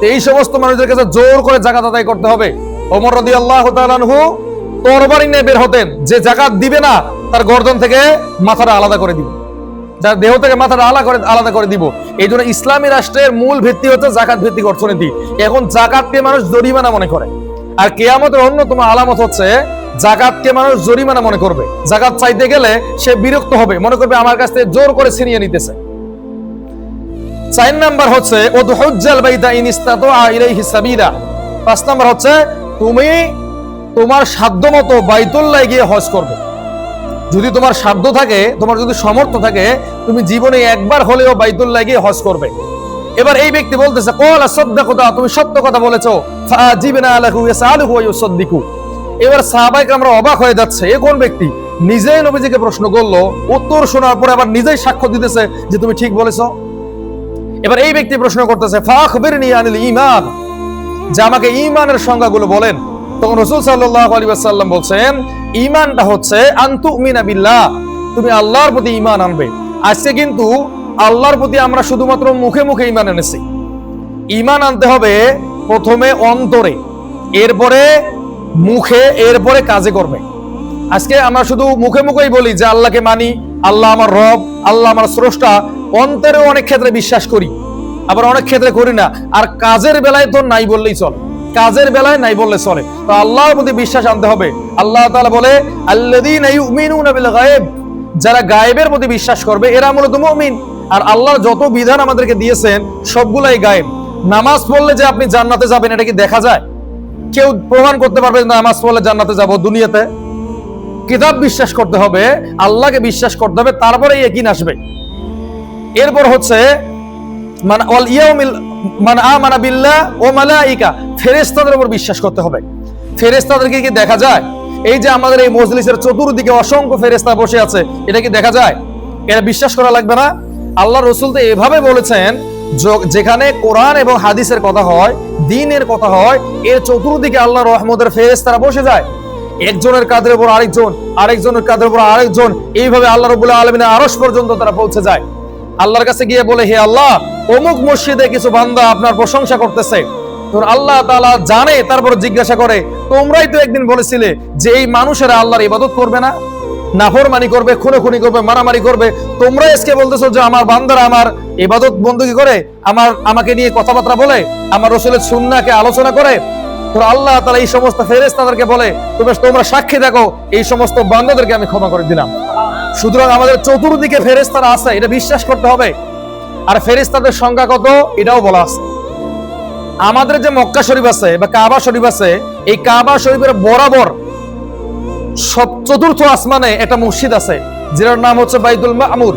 এই সমস্ত মানুষদের কাছে জোর করে যাকাত আদায় করতে হবে। ওমর রাদিয়াল্লাহু তাআলা আনহু তরবারি নিয়ে বের হতেন, যে যাকাত দিবে না তার গর্দন থেকে মাথাটা আলাদা করে দিব, যার দেহ থেকে মাথাটা আলাদা করে দিব। এই জন্য ইসলামী রাষ্ট্রের মূল ভিত্তি হচ্ছে যাকাত ভিত্তিক অর্থনীতি। এখন যাকাতকে মানুষ জরিমানা মনে করে, আর কিয়ামতের অন্যতম আলামত হচ্ছে যাকাতকে মানুষ জরিমানা মনে করবে। যাকাত চাইতে গেলে সে বিরক্ত হবে, মনে করবে আমার কাছ থেকে জোর করে ছিনিয়ে নিতেছে। 4 নাম্বার হচ্ছে উদহুজ্জাল বাইতা ইন ইসতাতা ইলাইহি সাবিলা। 5 নাম্বার হচ্ছে তুমি তোমার সাধ্যমতো বাইতুল্লাহ গিয়ে হজ করবে। যদি তোমার সাধ্য থাকে, তোমার যদি সামর্থ্য থাকে, তুমি জীবনে একবার হলেও বাইতুল্লাহ গিয়ে হজ করবে। এবার এই ব্যক্তি বলতেছে ক্বালা সাদাকাতা, তুমি সত্য কথা বলেছো। ফাজিবনা লাহু ইয়াসালুহু ওয়া ইউসাদ্দিকু। এবার সাহাবায়ে কেরামরা অবাক হয়ে যাচ্ছে, এ কোন ব্যক্তি নিজেই নবীজিকে প্রশ্ন করলো, উত্তর শোনার পরে আবার নিজেই সাক্ষ্য দিতেছে যে তুমি ঠিক বলেছো। এবার এই ব্যক্তি প্রশ্ন করতেছে ফাখবিরনি আনিল ঈমান, যে আমাকে ঈমানের সংজ্ঞাগুলো বলেন। তখন রাসূল সাল্লাল্লাহু আলাইহি ওয়াসাল্লাম বলছেন, ঈমানটা হচ্ছে আনতুমিনা বিল্লাহ, তুমি আল্লাহর প্রতি ঈমান আনবে। আজকে কিন্তু আল্লাহর প্রতি আমরা শুধুমাত্র মুখে মুখে ঈমান এনেছি। ঈমান আনতে হবে প্রথমে অন্তরে, এরপরে মুখে, এরপরে কাজে করবে। আজকে আমরা শুধু মুখে মুখেই বলি যে আল্লাহকে মানি, আল্লাহ আমার রব, আল্লাহ আমার স্রষ্টা, অন্তরেও অনেক ক্ষেত্রে বিশ্বাস করি, আবার অনেক ক্ষেত্রে করি না। আর কাজের বেলায় তো নাই বললেই চলে, কাজের বেলায় নাই বললে চলে। তো আল্লাহর প্রতি বিশ্বাস আনতে হবে। আল্লাহ তাআলা বলে আল্লাযীনা ইউমিনুনা বিল গায়ব, যারা গায়েবের প্রতি বিশ্বাস করবে এরা মূলত মুমিন। আর আল্লাহর যত বিধান আমাদেরকে দিয়েছেন সবগুলাই গায়েব। নামাজ পড়লে যে আপনি জান্নাতে যাবেন, এটা কি দেখা যায়? কেউ প্রমাণ করতে পারবে না নামাজ পড়লে জান্নাতে যাব দুনিয়াতে? কিতাব বিশ্বাস করতে হবে, আল্লাহকে বিশ্বাস করতে হবে, তারপরে ইয়াকিন আসবে। এরপর হচ্ছে মান আমানা বিল্লাহ ওয়া মালাইকা, ফেরেশতাদের উপর বিশ্বাস করতে হবে। ফেরেশতাদেরকে কি দেখা যায়? এই যে আমাদের এই মজলিসের চতুর্দিকে অসংখ্য ফেরেশতা বসে আছে, এটা কি দেখা যায়? এটা বিশ্বাস করা লাগবে না? আল্লাহ রাসূল তো এভাবে বলেছেন, যেখানে কোরআন এবং হাদিসের কথা হয়, দ্বীনের কথা হয়, এর চতুর্দিকে আল্লাহর রহমতের ফেরেশতারা বসে যায়। একজনের কাঁধের উপর আরেকজন, আরেকজনের কাঁধের উপর আরেকজন, এইভাবে আল্লাহ রাব্বুল আলামিনের আরশ পর্যন্ত তারা পৌঁছে যায়। আল্লাহর কাছে গিয়ে বলে, হে আল্লাহ, অমুক মসজিদে কিছু বান্দা আপনার প্রশংসা করতেছে। তোর আল্লাহ তাআলা জানে, তারপর জিজ্ঞাসা করে, তোমরাই তো একদিন বলেছিলে যে এই মানুষেরা আল্লাহর ইবাদত করবে না, নাফরমানি করবে, খুনোখুনি করবে, মারামারি করবে। তোমরা আজকে বলতেছো যে আমার বান্দারা আমার ইবাদত বندگی করে, আমাকে নিয়ে কথাবার্তা বলে, আমার রাসূলের সুন্নাহকে আলোচনা করে। তোর আল্লাহ তাআলা এই সমস্ত ফেরেশতাদেরকে বলে, তোমরা সাক্ষী দেখো, এই সমস্ত বান্দাদেরকে আমি ক্ষমা করে দিলাম। সুতরাং আমাদের চতুর্দিকে ফেরেশতারা আছে, এটা বিশ্বাস করতে হবে। আর ফেরেশতাদের সংখ্যা কত এটাও বলা আছে। আমাদের যে মক্কা শরীফ আছে বা কাবা শরীফ আছে, এই কাবা শরীফের বরাবর চতুর্থ আসমানে একটা মসজিদ আছে, যেটার নাম হচ্ছে বাইতুল মামুর।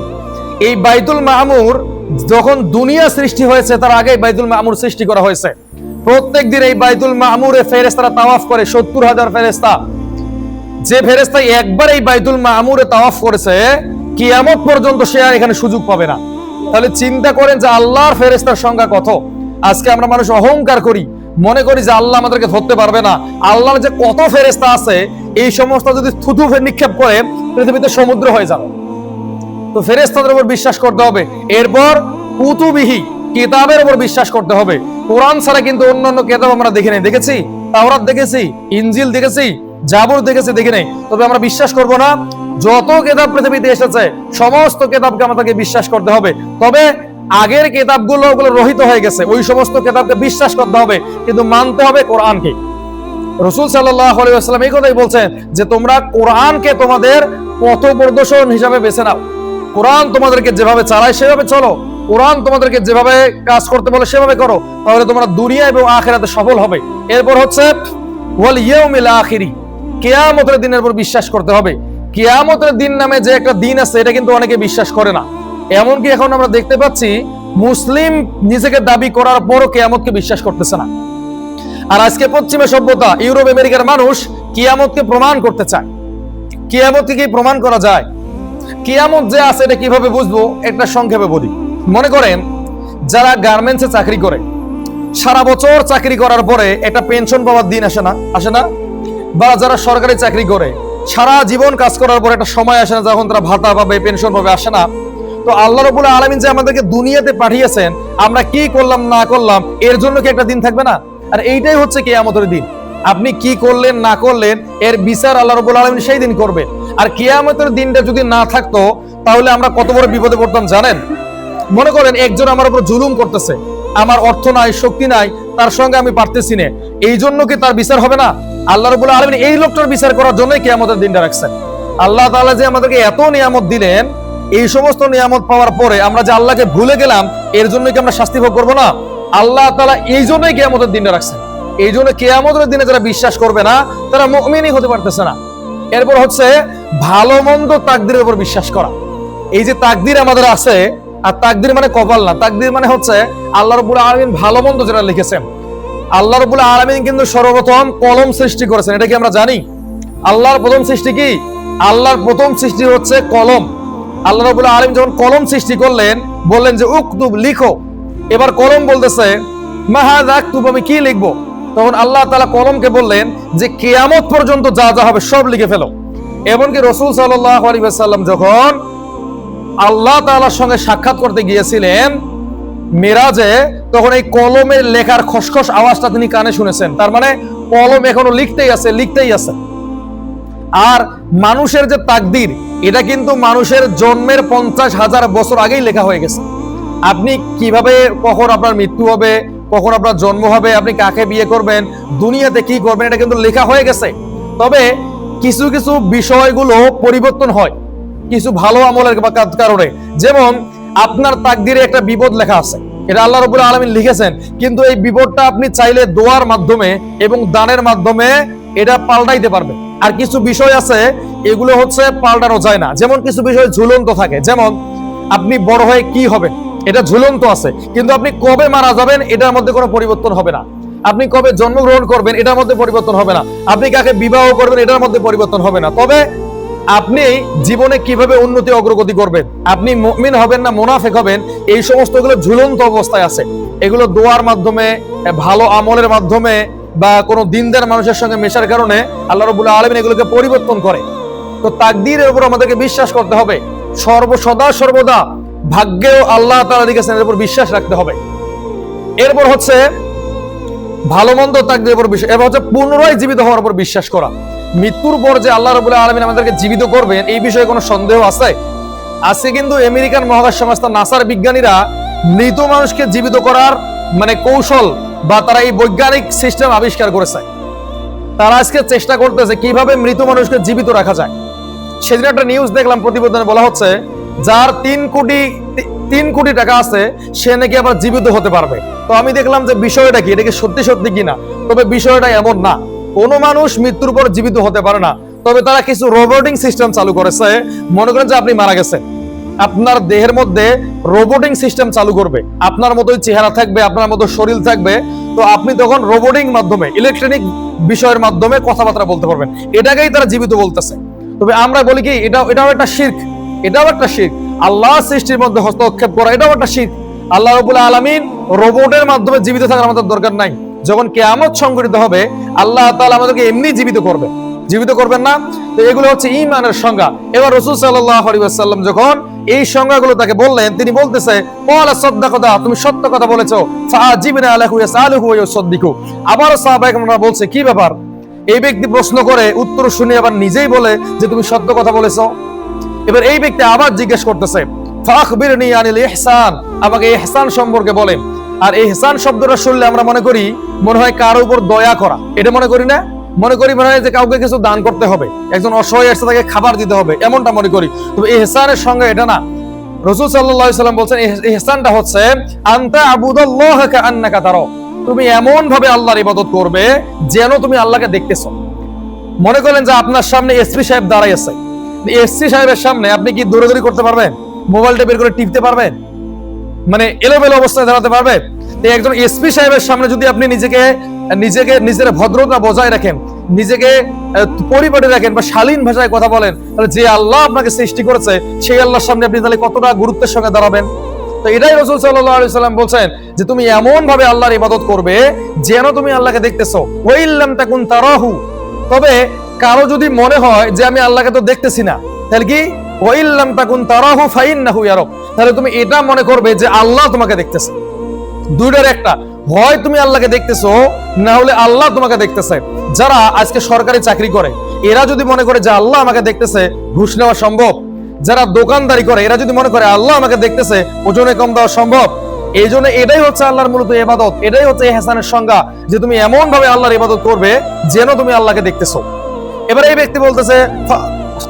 এই বাইতুল মামুর যখন দুনিয়া সৃষ্টি হয়েছে, তার আগে বাইতুল মামুর সৃষ্টি করা হয়েছে। প্রত্যেক দিন এই বাইতুল মামুরে ফেরেশতারা তাওয়াফ করে, 70,000 ফেরেশতা। যে ফেরেশতা একবার এই বাইতুল মামুরে তাওয়াফ করেছে, কিয়ামত পর্যন্ত সে আর এখানে সুযোগ পাবে না। তাহলে চিন্তা করেন যে আল্লাহর ফেরেশতার সংখ্যা কত। আজকে আমরা মানুষ অহংকার করি, মনে করি যে আল্লাহ আমাদেরকে ধরতে পারবে না। আল্লাহর যে কত ফেরেশতা আছে, এই সমস্ত যদি থুতু নিক্ষেপ করে পৃথিবীতে সমুদ্র হয়ে যাবে। তো ফেরেশতাদের উপর বিশ্বাস করতে হবে। এরপর কুতুবিহি, কিতাবের উপর বিশ্বাস করতে হবে। কোরআন ছাড়া কিন্তু অন্যান্য কিতাব আমরা দেখি নাই। দেখেছি তাওরাত, দেখেছি ইনজিল, দেখেছি জাবুর, দেখেছি দেখি নাই। তবে আমরা বিশ্বাস করব না। যত কিতাব পৃথিবীতে এসেছে সমস্ত কিতাবকে আমাদেরকে বিশ্বাস করতে হবে। তবে আগের কিতাবগুলো ওগুলো রহিত হয়ে গেছে, ওই সমস্ত কিতাবকে বিশ্বাস করতে হবে, কিন্তু মানতে হবে কোরআনকে। রাসূল সাল্লাল্লাহু আলাইহি ওয়াসাল্লাম এই কথাই বলছেন যে তোমরা কোরআনকে তোমাদের পথপ্রদর্শন হিসাবে বেছে নাও। কোরআন তোমাদেরকে যেভাবে চালায় সেভাবে চলো। কোরআন তোমাদেরকে যেভাবে কাজ করতে বলে সেভাবে করো, তাহলে তোমরা দুনিয়া এবং আখিরাতে সফল হবে। এরপর হচ্ছে ওয়াল ইয়াউমিল আখিরি, কিয়ামতের দিনের উপর বিশ্বাস করতে হবে। কিয়ামতের দিন নামে যে একটা দিন আছে এটা কিন্তু অনেকে বিশ্বাস করে না। এমনকি এখন আমরা দেখতে পাচ্ছি মুসলিম নিজেকে দাবি করার পরও কিয়ামতকে বিশ্বাস করতেছে না। আর আজকে পশ্চিমা সভ্যতা, ইউরোপ আমেরিকার মানুষ কিয়ামতকে প্রমাণ করতে চায়। কিয়ামতকে কি প্রমাণ করা যায়? কিয়ামত যে আছে এটা কিভাবে বুঝবো? একটা সংক্ষেপে বলি। মনে করেন যারা গার্মেন্টসে চাকরি করে, সারা বছর চাকরি করার পরে একটা পেনশন পাওয়ার দিন আসে না? বা যারা সরকারি চাকরি করে সারা জীবন কাজ করার পরে একটা সময় আসে না যখন তারা ভাতা পাবে, পেনশন পাবে, আসে না? তো আল্লাহ রাব্বুল আলামিন যে আমাদেরকে দুনিয়াতে পাঠিয়েছেন, আমরা কি করলাম না করলাম এর জন্য কি একটা দিন থাকবে না? আর এইটাই হচ্ছে কিয়ামতের দিন। আপনি কি করলেন না করলেন এর বিচার আল্লাহ রাব্বুল আলামিন সেই দিন করবে। আর কিয়ামতের দিনটা যদি না থাকতো তাহলে আমরা কত বড় বিপদে পড়তাম জানেন? মনে করেন একজন আমার উপর জুলুম করতেছে, আমার অর্থ নাই, শক্তি নাই, তার সঙ্গে আমি পারতেছি না, এই জন্য কি তার বিচার হবে না? আল্লাহ রাব্বুল আলামিন এই লোকটার বিচার করার জন্যই কিয়ামতের দিনটা রাখছেন। আল্লাহ তাআলা যে আমাদেরকে এত নিয়ামত দিলেন, এই সমস্ত নিয়ামত পাওয়ার পরে আমরা যে আল্লাহকে ভুলে গেলাম, এর জন্য কি আমরা শাস্তি ভোগ করবো না? আল্লাহ তাআলা এই জন্যই কিয়ামতের দিনটা রাখছেন। এই জন্য কিয়ামতের দিনে যারা বিশ্বাস করবে না তারা মুমিনই হতে পারতেছে না। এরপর হচ্ছে ভালো মন্দ তাকদীরের উপর বিশ্বাস করা। এই যে তাকদীর আমাদের আছে, আর তাকদীর মানে কপাল না, তাকদীর মানে হচ্ছে আল্লাহ রাব্বুল আলামিন ভালো মন্দ যেটা লিখেছেন। আল্লাহ রাব্বুল আলামিন কিন্তু সর্বপ্রথম কলম সৃষ্টি করেছেন, এটা কি আমরা জানি? আল্লাহর প্রথম সৃষ্টি কি? আল্লাহর প্রথম সৃষ্টি হচ্ছে কলম। আল্লাহ রাব্বুল আলামিন যখন কলম সৃষ্টি করলেন, বললেন যে উকতুব, লিখো। এবার কলম বলতেছে মা হাযা আকতুব, আমি কি লিখবো? তখন আল্লাহ তাআলা কলমকে বললেন যে কিয়ামত পর্যন্ত যা যা হবে সব লিখে ফেলো। এমনকি রাসূল সাল্লাল্লাহু আলাইহি ওয়াসাল্লাম যখন আল্লাহ তাআলার সঙ্গে সাক্ষাৎ করতে গিয়েছিলেন মিরাজে, তখন এই কলমের লেখার খসখস আওয়াজটা তিনি কানে শুনেছেন। তার মানে কলম এখনো লিখতেই আছে। আর মানুষের যে তাকদীর, এটা কিন্তু মানুষের জন্মের 50,000 বছর আগেই লেখা হয়ে গেছে। আপনি কিভাবে, কখন আপনার মৃত্যু হবে, কখন আপনার জন্ম হবে, আপনি কাকে বিয়ে করবেন, দুনিয়াতে কি করবেন, এটা কিন্তু লেখা হয়ে গেছে। তবে কিছু কিছু বিষয়গুলো পরিবর্তন হয় কিছু ভালো আমলের কারণে। যেমন আপনার তাকদীরে একটা বিপদ লেখা আছে, এটা আল্লাহ রাব্বুল আলামিন লিখেছেন, কিন্তু এই বিপদটা আপনি চাইলে দোয়ার মাধ্যমে এবং দানের মাধ্যমে এটা পাল্টাইতে পারবেন। আর কিছু বিষয় আছে এগুলো হচ্ছে পাল্টানো যায় না। যেমন কিছু বিষয় ঝুলন্ত থাকে, যেমন আপনি বড় হয়ে কি হবেন এটা ঝুলন্ত আছে, কিন্তু আপনি কবে মারা যাবেন এটার মধ্যে কোনো পরিবর্তন হবে না। আপনি কবে জন্মগ্রহণ করবেন এটার মধ্যে পরিবর্তন হবে না। আপনি কাকে বিবাহ করবেন এটার মধ্যে পরিবর্তন হবে না। তবে আপনি জীবনে কিভাবে উন্নতি অগ্রগতি করবেন, আপনি মুমিন হবেন না মুনাফিক হবেন, এই সমস্তগুলো ঝুলন্ত অবস্থায় আছে। এগুলো দোয়ার মাধ্যমে, ভালো আমলের মাধ্যমে বা কোনো দিনদার মানুষের সঙ্গে মেশার কারণে আল্লাহ রাব্বুল আলামিন এগুলোকে পরিবর্তন করে। তো তাকদীরের উপর আমাদেরকে বিশ্বাস করতে হবে। সর্বদা ভাগ্যেও আল্লাহ তাআলা লিখেছেন, এর উপর বিশ্বাস রাখতে হবে। এরপর হচ্ছে ভালো মন্দ তাকদীরের উপর বিশ্বাস। এরপর হচ্ছে পুনরায় জীবিত হওয়ার উপর বিশ্বাস করা। মৃত্যুর পর যে আল্লাহ রাব্বুল আলামিন আমাদেরকে জীবিত করবেন এই বিষয়ে কোনো সন্দেহ আছে? আজকে কিন্তু আমেরিকান মহাকাশ সংস্থা নাসার বিজ্ঞানীরা মৃত মানুষকে জীবিত করার মানে কৌশল বা তারা এই বৈজ্ঞানিক সিস্টেম আবিষ্কার করেছে। তারা আজকে চেষ্টা করতেছে কিভাবে মৃত মানুষকে জীবিত রাখা যায়। সেদিন একটা নিউজ দেখলাম, প্রতিবেদনে বলা হচ্ছে যার 3 কোটি টাকা আছে সে নাকি আবার জীবিত হতে পারবে। তো আমি দেখলাম যে বিষয়টা কি, এটা কি সত্যি কিনা। তবে বিষয়টা এমন না, কোনো মানুষ মৃত্যুর পর জীবিত হতে পারে না। তবে তারা কিছু রোবোটিং সিস্টেম চালু করেছে। মনে করেন যে আপনি মারা গেছেন, আপনার দেহের মধ্যে রোবোটিং সিস্টেম চালু করবে, আপনার মতোই চেহারা থাকবে, আপনার মতো শরীর থাকবে। তো আপনি তখন রোবোটিং মাধ্যমে, ইলেকট্রনিক বিষয়ের মাধ্যমে কথাবার্তা বলতে পারবেন। এটাকেই তারা জীবিত বলতেছে। তবে আমরা বলি কি এটাও একটা শিরক, আল্লাহ সৃষ্টির মধ্যে হস্তক্ষেপ করা, এটাও একটা শিরক। আল্লাহ রাব্বুল আলামিন রোবটের মাধ্যমে জীবিত থাকার আমাদের দরকার নাই। যখন কিয়ামত সংঘটিত হবে আল্লাহ তাআলা আমাদেরকে এমনি জীবিত করবেন না। তো এগুলো হচ্ছে ঈমানের সংজ্ঞা। এবার রাসূল সাল্লাল্লাহু আলাইহি ওয়াসাল্লাম যখন এই সংজ্ঞাগুলো তাকে বললেন, তিনি বলতেছে ক্বালা সাদ্দাকাতা, তুমি সত্য কথা বলেছো। ফাআজিবনা লাহু ইয়াসালুহু ওয়া ইউসাদ্দিকু। আবার সাহাবায়ে বলছে কি ব্যাপার, এই ব্যক্তি প্রশ্ন করে উত্তর শুনে আবার নিজেই বলে যে তুমি সত্য কথা বলেছো। এবার এই ব্যক্তি আবার জিজ্ঞেস করতেছে ফাখবিরনি আনিল ইহসান, আমাকে ইহসান সম্পর্কে বলেন। আর ইহসান শব্দটা শুনলে আমরা মনে হয় কারো উপর দয়া করা, এটা মনে করি না? মনে হয় যে কাউকে কিছু দান করতে হবে, একজন অসহায় আসছে তাকে খাবার দিতে হবে, এমনটা মনে করি। তবে ইহসানের সঙ্গে এটা না। রাসূল সাল্লাল্লাহু আলাইহি সাল্লাম বলছেন ইহসানটা হচ্ছে আনতা আবুদাল্লাহ কাআন্নাকা তারা, তুমি এমন ভাবে আল্লাহর ইবাদত করবে যেন তুমি আল্লাহকে দেখতেছো। মনে করেন যে আপনার সামনে এসপি সাহেব দাঁড়াই আছে, এসপি সাহেবের সামনে আপনি কি দৌড়াদৌড়ি করতে পারবেন? মোবাইলটা বের করে টিপতে পারবেন? মানে এলোমেলো অবস্থায় দাঁড়াতে পারবে? একজন এসপি সাহেবের সামনে যদি আপনি নিজের ভদ্রতা বজায় রাখেন, নিজেকে পরিপাটি রাখেন বা শালীন ভাষায় কথা বলেন, তাহলে যে আল্লাহ আপনাকে সৃষ্টি করেছে সেই আল্লাহর সামনে আপনি তাহলে কতটা গুরুত্বের সঙ্গে দাঁড়াবেন। তো এটাই রাসূল সাল্লাল্লাহু আলাইহি সাল্লাম বলছেন যে তুমি এমন ভাবে আল্লাহর ইবাদত করবে যেন তুমি আল্লাহকে দেখতেছো। ওয়াইল্লাম তাকুন তারাহু, তবে কারো যদি মনে হয় যে আমি আল্লাহকে তো দেখতেছি না, তাহলে কি ওয়াইল্লাম তাকুন তারাহু ফাইন্নাহু ইয়ারাক, তাহলে তুমি এটা মনে করবে যে আল্লাহ তোমাকে দেখতেছে। দুইটার একটা, হয় তুমি আল্লাহকে দেখতেছো, না হলে আল্লাহ তোমাকে দেখতেছে। যারা আজকে সরকারি চাকরি করে এরা যদি মনে করে যে আল্লাহ আমাকে দেখতেছে, ঘুষ নেওয়া সম্ভব। যারা দোকানদারি করে এরা যদি মনে করে আল্লাহ আমাকে দেখতেছে, ওজনে কম দেওয়া সম্ভব। এই জন্য এটাই হচ্ছে আল্লাহর মূলত ইবাদত, এটাই হচ্ছে ইহসানের সংজ্ঞা, যে তুমি এমন ভাবে আল্লাহর ইবাদত করবে যেন তুমি আল্লাহকে দেখতেছো। এবার এই ব্যক্তি বলতেছে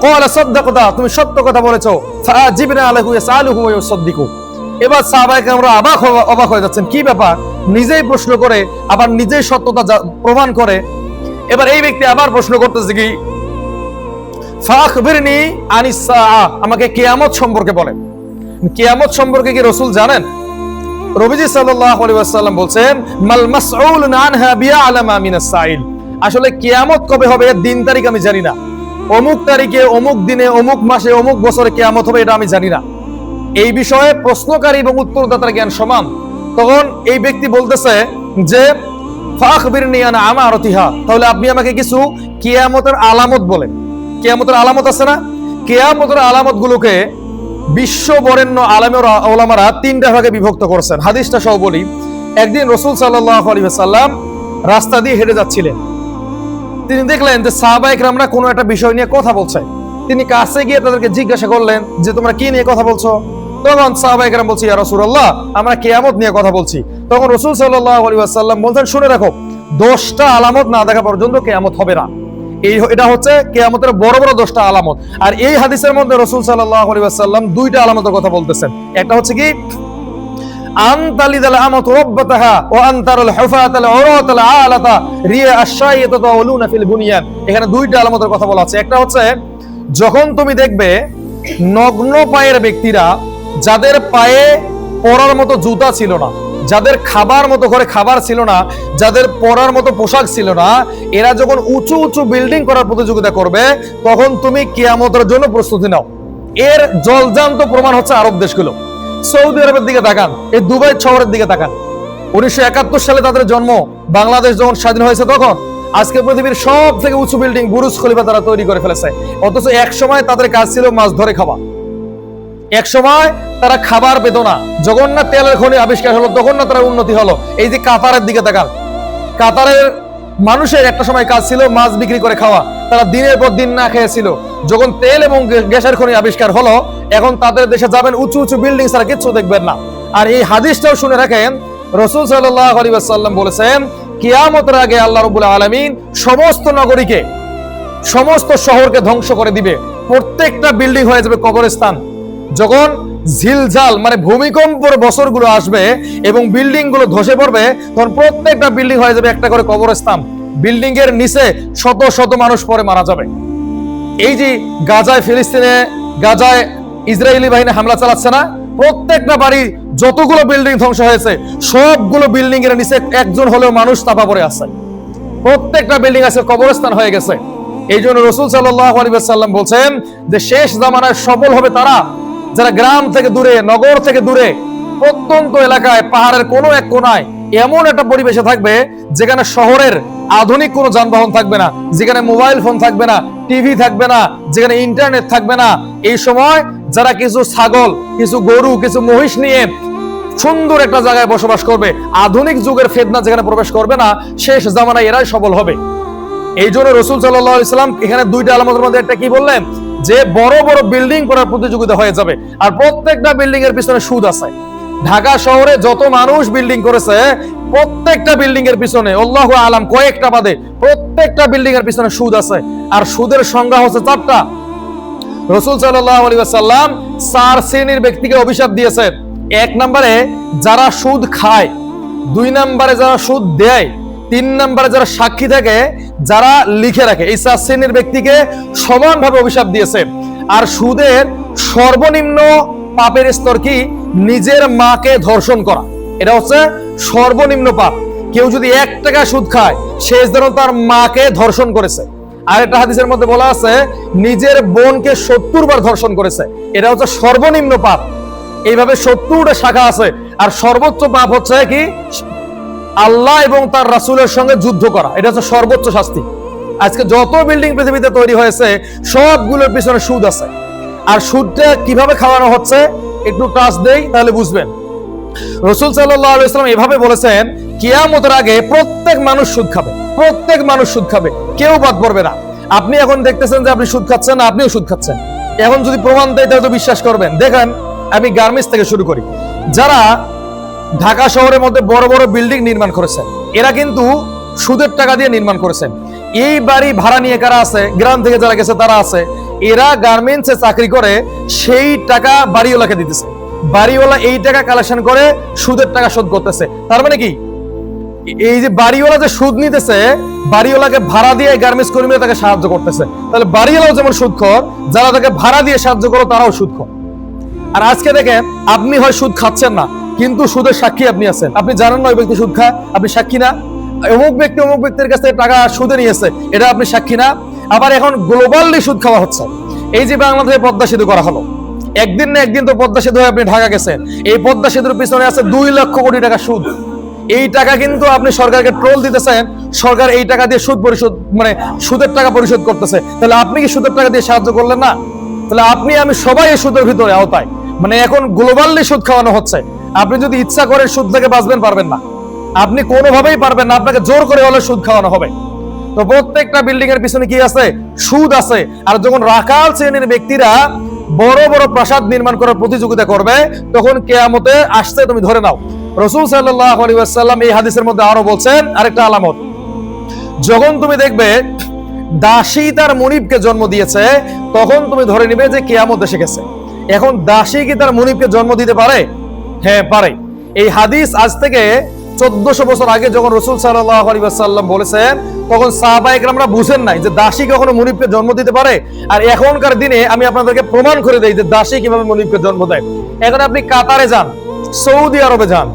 ক্বালা সাদ্দাকতা, তুমি সত্য কথা বলেছো। ফাজিবনা আলাইহি ইয়াসালুহু ওয়া ইউসাদ্দিকু। এবার সাহাবায়ে কেরামরা অবাক হয়ে যাচ্ছেন, কি ব্যাপার? নিজেই প্রশ্ন করে আবার নিজেই সত্যতা প্রমাণ করে। এবার এই ব্যক্তি আবার প্রশ্ন করতেছে কি ফাখবিরনি আনিস সাআ, আমাকে কিয়ামত সম্পর্কে বলেন। কিয়ামত সম্পর্কে কি রাসূল জানেন? নবীজি সাল্লাল্লাহু আলাইহি ওয়াসাল্লাম বলেন মাল মাসউলুন আনহা বিআলামা মিনাস সাইল, আসলে কিয়ামত কবে হবে এর দিন তারিখ আমি জানি না। অমুক তারিখে, অমুক দিনে, অমুক মাসে, অমুক বছরে কিয়ামত হবে এটা আমি জানি না। এই বিষয়ে প্রশ্নকারী এবং উত্তরদাতার জ্ঞান সমান। তখন এই ব্যক্তি বলতেছে যে ফাখবিরনি আন আমারাতিহা, তাহলে আপনি আমাকে কিছু কিয়ামতের আলামত বলেন। কিয়ামতের আলামত আছে না? কিয়ামতের আলামত গুলোকে বিশ্ব বরেণ্য আলেমের ওলামারা তিনটা ভাগে বিভক্ত করেছেন। হাদিসটা সহ বলি। একদিন রাসূল সাল্লাল্লাহু আলাইহি ওয়াসাল্লাম রাস্তা দিয়ে হেঁটে যাচ্ছিলেন। তিনি দেখলেন যে সাহাবায়ে কেরামরা কোনো একটা বিষয় নিয়ে কথা বলছে। তিনি কাছে গিয়ে তাদেরকে জিজ্ঞাসা করলেন যে তোমরা কি নিয়ে কথা বলছো? তখন সাহাবায়ে কেরাম বলছে ইয়া রাসূলুল্লাহ, আমরা কিয়ামত নিয়ে কথা বলছি। তখন রাসূল সাল্লাল্লাহু আলাইহি ওয়াসাল্লাম বলতেন শুনে রাখো, 10টা আলামত না দেখা পর্যন্ত কিয়ামত হবে না। এটা হচ্ছে কিয়ামতের বড় বড় 10টা আলামত। আর এই হাদিসের মধ্যে রাসূল সাল্লাল্লাহু আলাইহি ওয়াসাল্লাম 2টা আলামতের কথা বলতেছেন। একটা হচ্ছে কি আনতালিদাল আমাতু রাব্বাতাহা ওয়া আনতারুল হুফাতাল উরাতাল আলাতা রিয়া আশ-শাইয়াতা তাওলুনা ফিল বুনিয়ান। এখানে 2টা আলামতের কথা বলা আছে। একটা হচ্ছে যখন তুমি দেখবে নগ্ন পায়ের ব্যক্তিরা, যাদের পায়ে পরার মতো জুতা ছিল না, যাদের খাবার মতো করে খাবার ছিল না, যাদের পরার মতো পোশাক ছিল না, এরা যখন উঁচু উঁচু বিল্ডিং করার প্রতিযোগিতা করবে তখন তুমি কিয়ামতের জন্য প্রস্তুতি নাও। এর জলজান্ত প্রমাণ হচ্ছে আরব দেশগুলো। সৌদি আরবের দিকে তাকান, এই দুবাই শহরের দিকে তাকান। 1971 সালে তাদের জন্ম। বাংলাদেশ যখন স্বাধীন হয়েছে তখন আজকে পৃথিবীর সব থেকে উঁচু বিল্ডিং বুরুজ খলিফা তারা তৈরি করে ফেলেছে। অথচ এক সময় তাদের কাজ ছিল মাছ ধরে খাওয়া। এক সময় তারা খাবার পেত না। যখন না তেলের খনি আবিষ্কার হলো তখন না তারা উন্নতি হলো। এই যে কাতারের দিকে তাকান, কাতারের মানুষের একটা সময় কাজ ছিল মাছ বিক্রি করে খাওয়া। তারা দিনের পর দিন না খেয়েছিল। যখন তেল এবং গ্যাসের খনি আবিষ্কার হলো, এখন তাদের দেশে যাবেন উঁচু উঁচু বিল্ডিং ছাড়া কিচ্ছু দেখবেন না। আর এই হাদিসটাও শুনে রাখেন, রাসূল সাল্লাল্লাহু আলাইহি ওয়াসাল্লাম বলেছেন কিয়ামতের আগে আল্লাহ রাব্বুল আলামিন সমস্ত নগরীকে, সমস্ত শহরকে ধ্বংস করে দিবে। প্রত্যেকটা বিল্ডিং হয়ে যাবে কবরস্থান। যখন ঝিলঝাল মানে ভূমিকম্পের বছরগুলো আসবে এবং বিল্ডিং গুলো ধসে পড়বে, তখন প্রত্যেকটা বিল্ডিং হয়ে যাবে একটা করে কবরস্থান। বিল্ডিং এর নিচে শত শত মানুষ পরে মারা যাবে। এই যে গাজায়, ফিলিস্তিনে গাজায় ইসরায়েলি বাহিনী হামলা চালাচ্ছে না, প্রত্যেকটা বাড়ি যতগুলো বিল্ডিং ধ্বংস হয়েছে সবগুলো বিল্ডিং এর নিচে একজন হলেও মানুষ চাপা পড়ে আছে। প্রত্যেকটা বিল্ডিং আছে কবরস্থান হয়ে গেছে। এই জন্য রাসূল সাল্লাল্লাহু আলাইহি ওয়াসাল্লাম বলছেন যে শেষ জামানায় সফল হবে তারা যারা গ্রাম থেকে দূরে, নগর থেকে দূরে, প্রত্যন্ত এলাকায়, পাহাড়ের কোনো এক কোনায় এমন একটা পরিবেশে থাকবে যেখানে শহরের আধুনিক কোনো যানবাহন থাকবে না, যেখানে মোবাইল ফোন থাকবে না, টিভি থাকবে না, যেখানে ইন্টারনেট থাকবে না। এই সময় যারা কিছু ছাগল, কিছু গরু, কিছু মহিষ নিয়ে সুন্দর একটা জায়গায় বসবাস করবে, আধুনিক যুগের ফেতনা যেখানে প্রবেশ করবে না, শেষ জামানায় এরাই সফল হবে। এই জন্য রাসূল সাল্লাল্লাহু আলাইহি ওয়াসাল্লাম এখানে 2টা আলামতের মধ্যে একটা কি বললেন, যে বড় বড় বিল্ডিং করার প্রতিযোগিতা হয়ে যাবে। আর প্রত্যেকটা বিল্ডিং এর পিছনে সুদ আছে। ঢাকা শহরে যত মানুষ বিল্ডিং করেছে প্রত্যেকটা বিল্ডিং এর পিছনে আল্লাহু আলাম কয়েকটা বাদে প্রত্যেকটা বিল্ডিং এর পিছনে সুদ আছে। আর সুদের সংজ্ঞা হচ্ছে 4টা। রাসূল সাল্লাল্লাহু আলাইহি ওয়াসাল্লাম 4 শ্রেণীর ব্যক্তিকে অভিশাপ দিয়েছেন। 1 নম্বরে যারা সুদ খায়, 2 নম্বরে যারা সুদ দেয়, 3 নম্বরে যারা সাক্ষী থাকে, যারা লিখে রাখে। এই 4 শ্রেণীর ব্যক্তিকে সমানভাবে অভিশাপ দিয়েছে। আর সুদের সর্বনিম্ন পাপের স্তর কি? নিজের মাকে ধর্ষণ করা। এটা হচ্ছে সর্বনিম্ন পাপ। কেউ যদি 1 টাকা সুদ খায়, সে যেন তার মাকে ধর্ষণ করেছে। আর একটা হাদিসের মধ্যে বলা আছে নিজের বোনকে 70 বার ধর্ষণ করেছে। এটা হচ্ছে সর্বনিম্ন পাপ। এইভাবে 70টা শাখা আছে। আর সর্বোচ্চ পাপ হচ্ছে কি? আল্লাহ এবং তার রাসূলের সঙ্গে যুদ্ধ করা। এটা হচ্ছে সর্বোচ্চ শাস্তি। আজকে যত বিল্ডিং পৃথিবীতে তৈরি হয়েছে সবগুলোর পিছনে সুদ আছে। আর সুদটা কিভাবে খাওয়ানো হচ্ছে একটু টাচ দেই, তাহলে বুঝবেন। রাসূল সাল্লাল্লাহু আলাইহি ওয়াসাল্লাম এভাবে বলেছেন, কিয়ামতের আগে প্রত্যেক মানুষ সুদ খাবে, প্রত্যেক মানুষ সুদ খাবে, কেউ বাদ পড়বে না। আপনি এখন দেখতেছেন যে আপনি সুদ খাচ্ছেন, আপনিও সুদ খাচ্ছেন। এখন যদি প্রমাণ দেয় তাহলে তো বিশ্বাস করবেন। দেখেন, আমি গার্মেন্টস থেকে শুরু করি। যারা ঢাকা শহরের মধ্যে বড় বড় বিল্ডিং নির্মাণ করেছেন, এরা কিন্তু সুদের টাকা দিয়ে নির্মাণ করেছেন। এই বাড়ি ভাড়া নিয়ে কারা আছে? গ্রাম থেকে যারা গেছে তারা আছে। এরা গার্মেন্টসে চাকরি করে সেই টাকা বাড়িওয়ালাকে দিতেছে। বাড়িওয়ালা এই টাকা কালেকশন করে সুদের টাকা শোধ করতেছে। তার মানে কি? এই যে বাড়িওয়ালা যে সুদ নিতেছে, বাড়িওয়ালাকে ভাড়া দিয়ে গার্মেন্টস কর্মীরা তাকে সাহায্য করতেছে। তাহলে বাড়িওয়ালাও যেমন সুদখোর, যারা তাকে ভাড়া দিয়ে সাহায্য করো তারাও সুদখোর। আর আজকে দেখেন, আপনি হয় সুদ খাচ্ছেন না, কিন্তু সুদের সাক্ষী আপনি আছেন। আপনি জানেন না ওই ব্যক্তি সুদ খায়, আপনি সাক্ষী না। অমুক ব্যক্তির কাছে টাকা সুদে নিয়েছে, এটা আপনি সাক্ষী না। আবার এখন গ্লোবালি সুদ খাওয়া হচ্ছে। এই যে বাংলাদেশে পদ্মা সেতু করা হলো, একদিন না একদিন তো পদ্মা সেতু হয়ে আপনি ঢাকা গেছেন। এই পদ্মা সেতুর পিছনে আছে 2 লক্ষ কোটি টাকা সুদ। এই টাকা কিন্তু আপনি সরকারকে ট্রোল দিতেছেন, সরকার এই টাকা দিয়ে সুদ পরিশোধ, মানে সুদের টাকা পরিশোধ করতেছে। তাহলে আপনি কি সুদের টাকা দিয়ে সাহায্য করলেন না? তাহলে আপনি আমি সবাই এই সুদের ভিতরে আওতায়। মানে এখন গ্লোবালি সুদ খাওয়ানো হচ্ছে। আপনি যদি ইচ্ছা করে সুদ থেকে বাঁচবেন, পারবেন না। আপনি কোনোভাবেই পারবেন না, আপনাকে জোর করে হলে সুদ খাওয়ানো হবে। তো প্রত্যেকটা বিল্ডিং এর পিছনে কি আছে? সুদ আছে। আর যখন রাখাল শ্রেণীর ব্যক্তিরা বড় বড় প্রাসাদ নির্মাণ করার প্রতিযোগিতা করবে, তখন কিয়ামতে আসছে তুমি ধরে নাও। রাসূল সাল্লাল্লাহু আলাইহি ওয়াসাল্লাম এই হাদিসের মধ্যে আরো বলছেন আরেকটা আলামত, যখন তুমি দেখবে দাসী তার মুনিবকে জন্ম দিয়েছে, তখন তুমি ধরে নিবে যে কিয়ামত এসে গেছে। এখন দাসী কি তার মুনিবকে জন্ম দিতে পারে? হ্যাঁ, পারে। এই হাদিস আজ থেকে 1400 বছর আগে যখন রাসূল সাল্লাল্লাহু আলাইহি ওয়াসাল্লাম বলেছেন, তখন সাহাবায়ে কেরামরা বুঝেন নাই যে দাসী কখনো মুনিবকে জন্ম দিতে পারে। আর এখনকার দিনে আমি আপনাদেরকে প্রমাণ করে দেই যে দাসী কিভাবে মুনিবকে জন্ম দেয়। এখন আপনি কাতারে যান, সৌদি আরবে যান,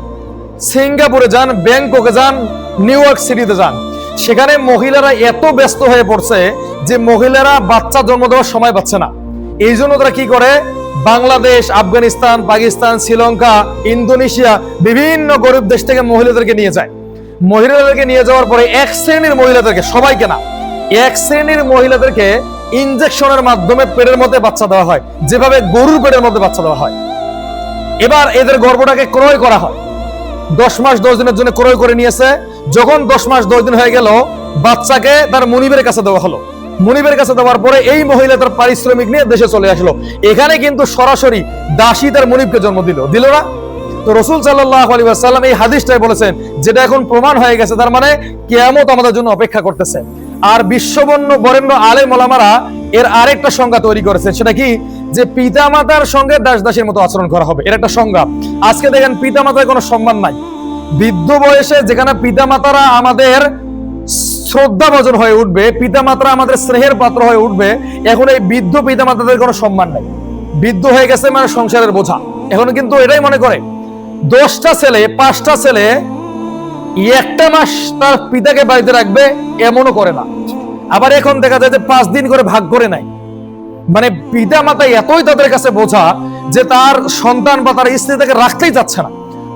সিঙ্গাপুরে যান, ব্যাংককে যান, নিউ ইয়র্ক সিটিতে যান, সেখানে মহিলারা এত ব্যস্ত হয়ে পড়ছে যে মহিলারা বাচ্চা জন্ম দেওয়ার সময় পাচ্ছে না। এই জন্য তারা কি করে? বাংলাদেশ, আফগানিস্তান, পাকিস্তান, শ্রীলঙ্কা, ইন্দোনেশিয়া, বিভিন্ন গরিব দেশ থেকে মহিলাদেরকে নিয়ে যায়। মহিলাদেরকে নিয়ে যাওয়ার পরে 1 শ্রেণীর মহিলাদেরকে, সবাইকে না, 1 শ্রেণীর মহিলাদেরকে ইনজেকশনের মাধ্যমে পেটের মধ্যে বাচ্চা দেওয়া হয়, যেভাবে গরুর পেটের মধ্যে বাচ্চা দেওয়া হয়। এবার এদের গর্ভটাকে ক্রয় করা হয়। 10 মাস 10 দিনের জন্য ক্রয় করে নিয়েছে। যখন 10 মাস 10 দিন হয়ে গেল, বাচ্চাকে তার মুনিবের কাছে দেওয়া হলো। মুনিবের কাছে দেওয়ার পরে এই মহিলা তার পারিশ্রমিক নিয়ে দেশে চলে আসলো। এখানে কিন্তু সরাসরি দাসী তার মুনিবকে জন্ম দিল না? তো রাসূল সাল্লাল্লাহু আলাইহি ওয়াসাল্লাম এই হাদিসটাই বলেছেন, যেটা এখন প্রমাণ হয়ে গেছে। তার মানে কিয়ামত আমাদের জন্য অপেক্ষা করতেছে। আর বরেণ্য আলেম ওলামারা এর আরেকটা সংজ্ঞা তৈরি করেছেন। সেটা কি? যে পিতামাতার সঙ্গে দাস দাসীর মতো আচরণ করা হবে। এর একটা সংজ্ঞা। আজকে দেখেন, পিতামাতার কোনো সম্মান নাই। বৃদ্ধ বয়সে যেখানে পিতামাতারা আমাদের শ্রদ্ধাভাজন হয়ে উঠবে, পিতামাতারা আমাদের স্নেহের পাত্র হয়ে উঠবে, এখন এই বৃদ্ধ পিতামাতাদের কোনো সম্মান নাই। বৃদ্ধ হয়ে গেছে মানে সংসারের বোঝা। এখন কিন্তু এটাই মনে করে 10টা ছেলে, 5টা ছেলে 1টা মাস তার পিতাকে বাড়িতে রাখবে, এমনও করে না। আবার এখন দেখা যায় যে 5 দিন করে ভাগ করে নাই। মানে পিতা মাতা এতই তাদের কাছে বোঝা যে তার সন্তান বা তার স্ত্রী তাকে রাখতেই চাচ্ছে না।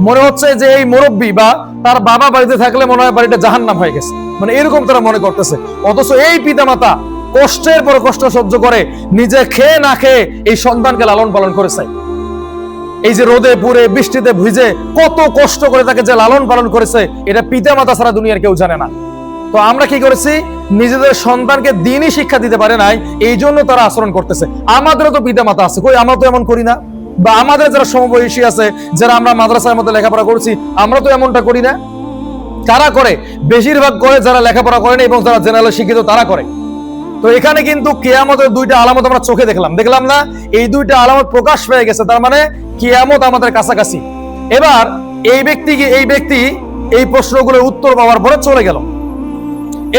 মনে হচ্ছে যে এই মুরব্বী বা তার বাবা বাড়িতে থাকলে মনে হয় বাড়িটা জাহান্নাম হয়ে গেছে, মানে এরকম তারা মনে করতেছে। অথচ এই পিতা মাতা কষ্টের পর কষ্ট সহ্য করে নিজে খেয়ে না খেয়ে এই সন্তানকে লালন পালন করেছে। এই যে রোদে পুড়ে বৃষ্টিতে ভিজে কত কষ্ট করে তাকে যে লালন পালন করেছে, এটা পিতা মাতা ছাড়া দুনিয়ার কেউ জানে না। তো আমরা কি করেছি? নিজেদের সন্তানকে দিনই শিক্ষা দিতে পারে নাই, এই জন্য তারা আচরণ করতেছে। আমাদেরও তো পিতা মাতা আছে, কই আমরা তো এমন করি না? বা আমাদের যারা সমবয়সী আছে, যারা আমরা মাদ্রাসার মধ্যে লেখাপড়া করছি, আমরা তো এমনটা করি না? কারা করে? বেশিরভাগ করে যারা লেখাপড়া করেন এবং যারা জেনারেল শিক্ষিত তারা করে। তো এখানে কিন্তু কিয়ামতের দুইটা আলামত আমরা চোখে দেখলাম না? এই দুইটা আলামত প্রকাশ পেয়ে গেছে, তার মানে কিয়ামত আমাদের কাছাকাছি। এবার এই ব্যক্তি এই প্রশ্নগুলোর উত্তর পাওয়ার পরে চলে গেল।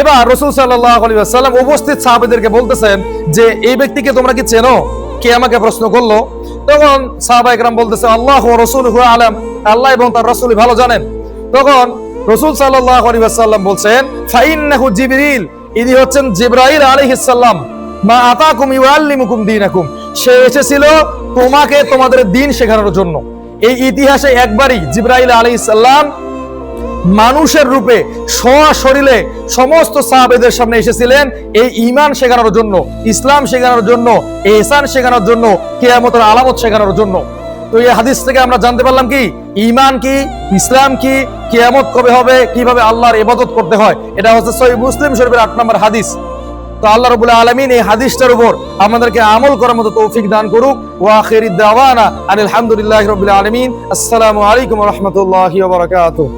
এবার রাসূল সাল্লাল্লাহু আলাইহি ওয়াসাল্লাম উপস্থিত সাহাবাদেরকে বলতেছেন যে এই ব্যক্তিকে তোমরা কি চেনো? কে আমাকে প্রশ্ন করলো। তখন সাহাবা একরাম বলতেছে আল্লাহ ওয়া রাসূলুহু আলাম, আল্লাহ এবং তার রাসূল ভালো জানেন। তখন রাসূল সাল্লাল্লাহু আলাইহি ওয়াসাল্লাম বলছেন ফাইন্নাহু জিবরিল, ইনি হচ্ছেন জিবরাইল আলাইহিস সালাম, মা আতাকুম ইউআল্লিমুকুম দীনাকুম, সে এসেছিল তোমাকে তোমাদের দ্বীন শেখানোর জন্য। এই ইতিহাসে একবারই জিবরাইল আলাইহিস সালাম মানুষের রূপে সশরীরে সমস্ত সাহাবেদের সামনে এসেছিলেন এই ঈমান শেখানোর জন্য, ইসলাম শেখানোর জন্য, ইহসান শেখানোর জন্য, কিয়ামতের আলামত শেখানোর জন্য। তো এই হাদিস থেকে আমরা জানতে পারলাম কি ঈমান কি, ইসলাম কি, কিয়ামত কবে হবে, কিভাবে আল্লাহর ইবাদত করতে হয়। এটা হচ্ছে সহিহ মুসলিম শরীফের 8 নম্বর হাদিস। তো আল্লাহ রাব্বুল আলামিন এই হাদিসটার উপর আমাদেরকে আমল করার মতো তৌফিক দান করুক। ওয়া আখিরুদ দাওয়ানা আলহামদুলিল্লাহি রাব্বিল আলামিন। আসসালামু আলাইকুম ওয়া রাহমাতুল্লাহি ওয়া বারাকাতুহু।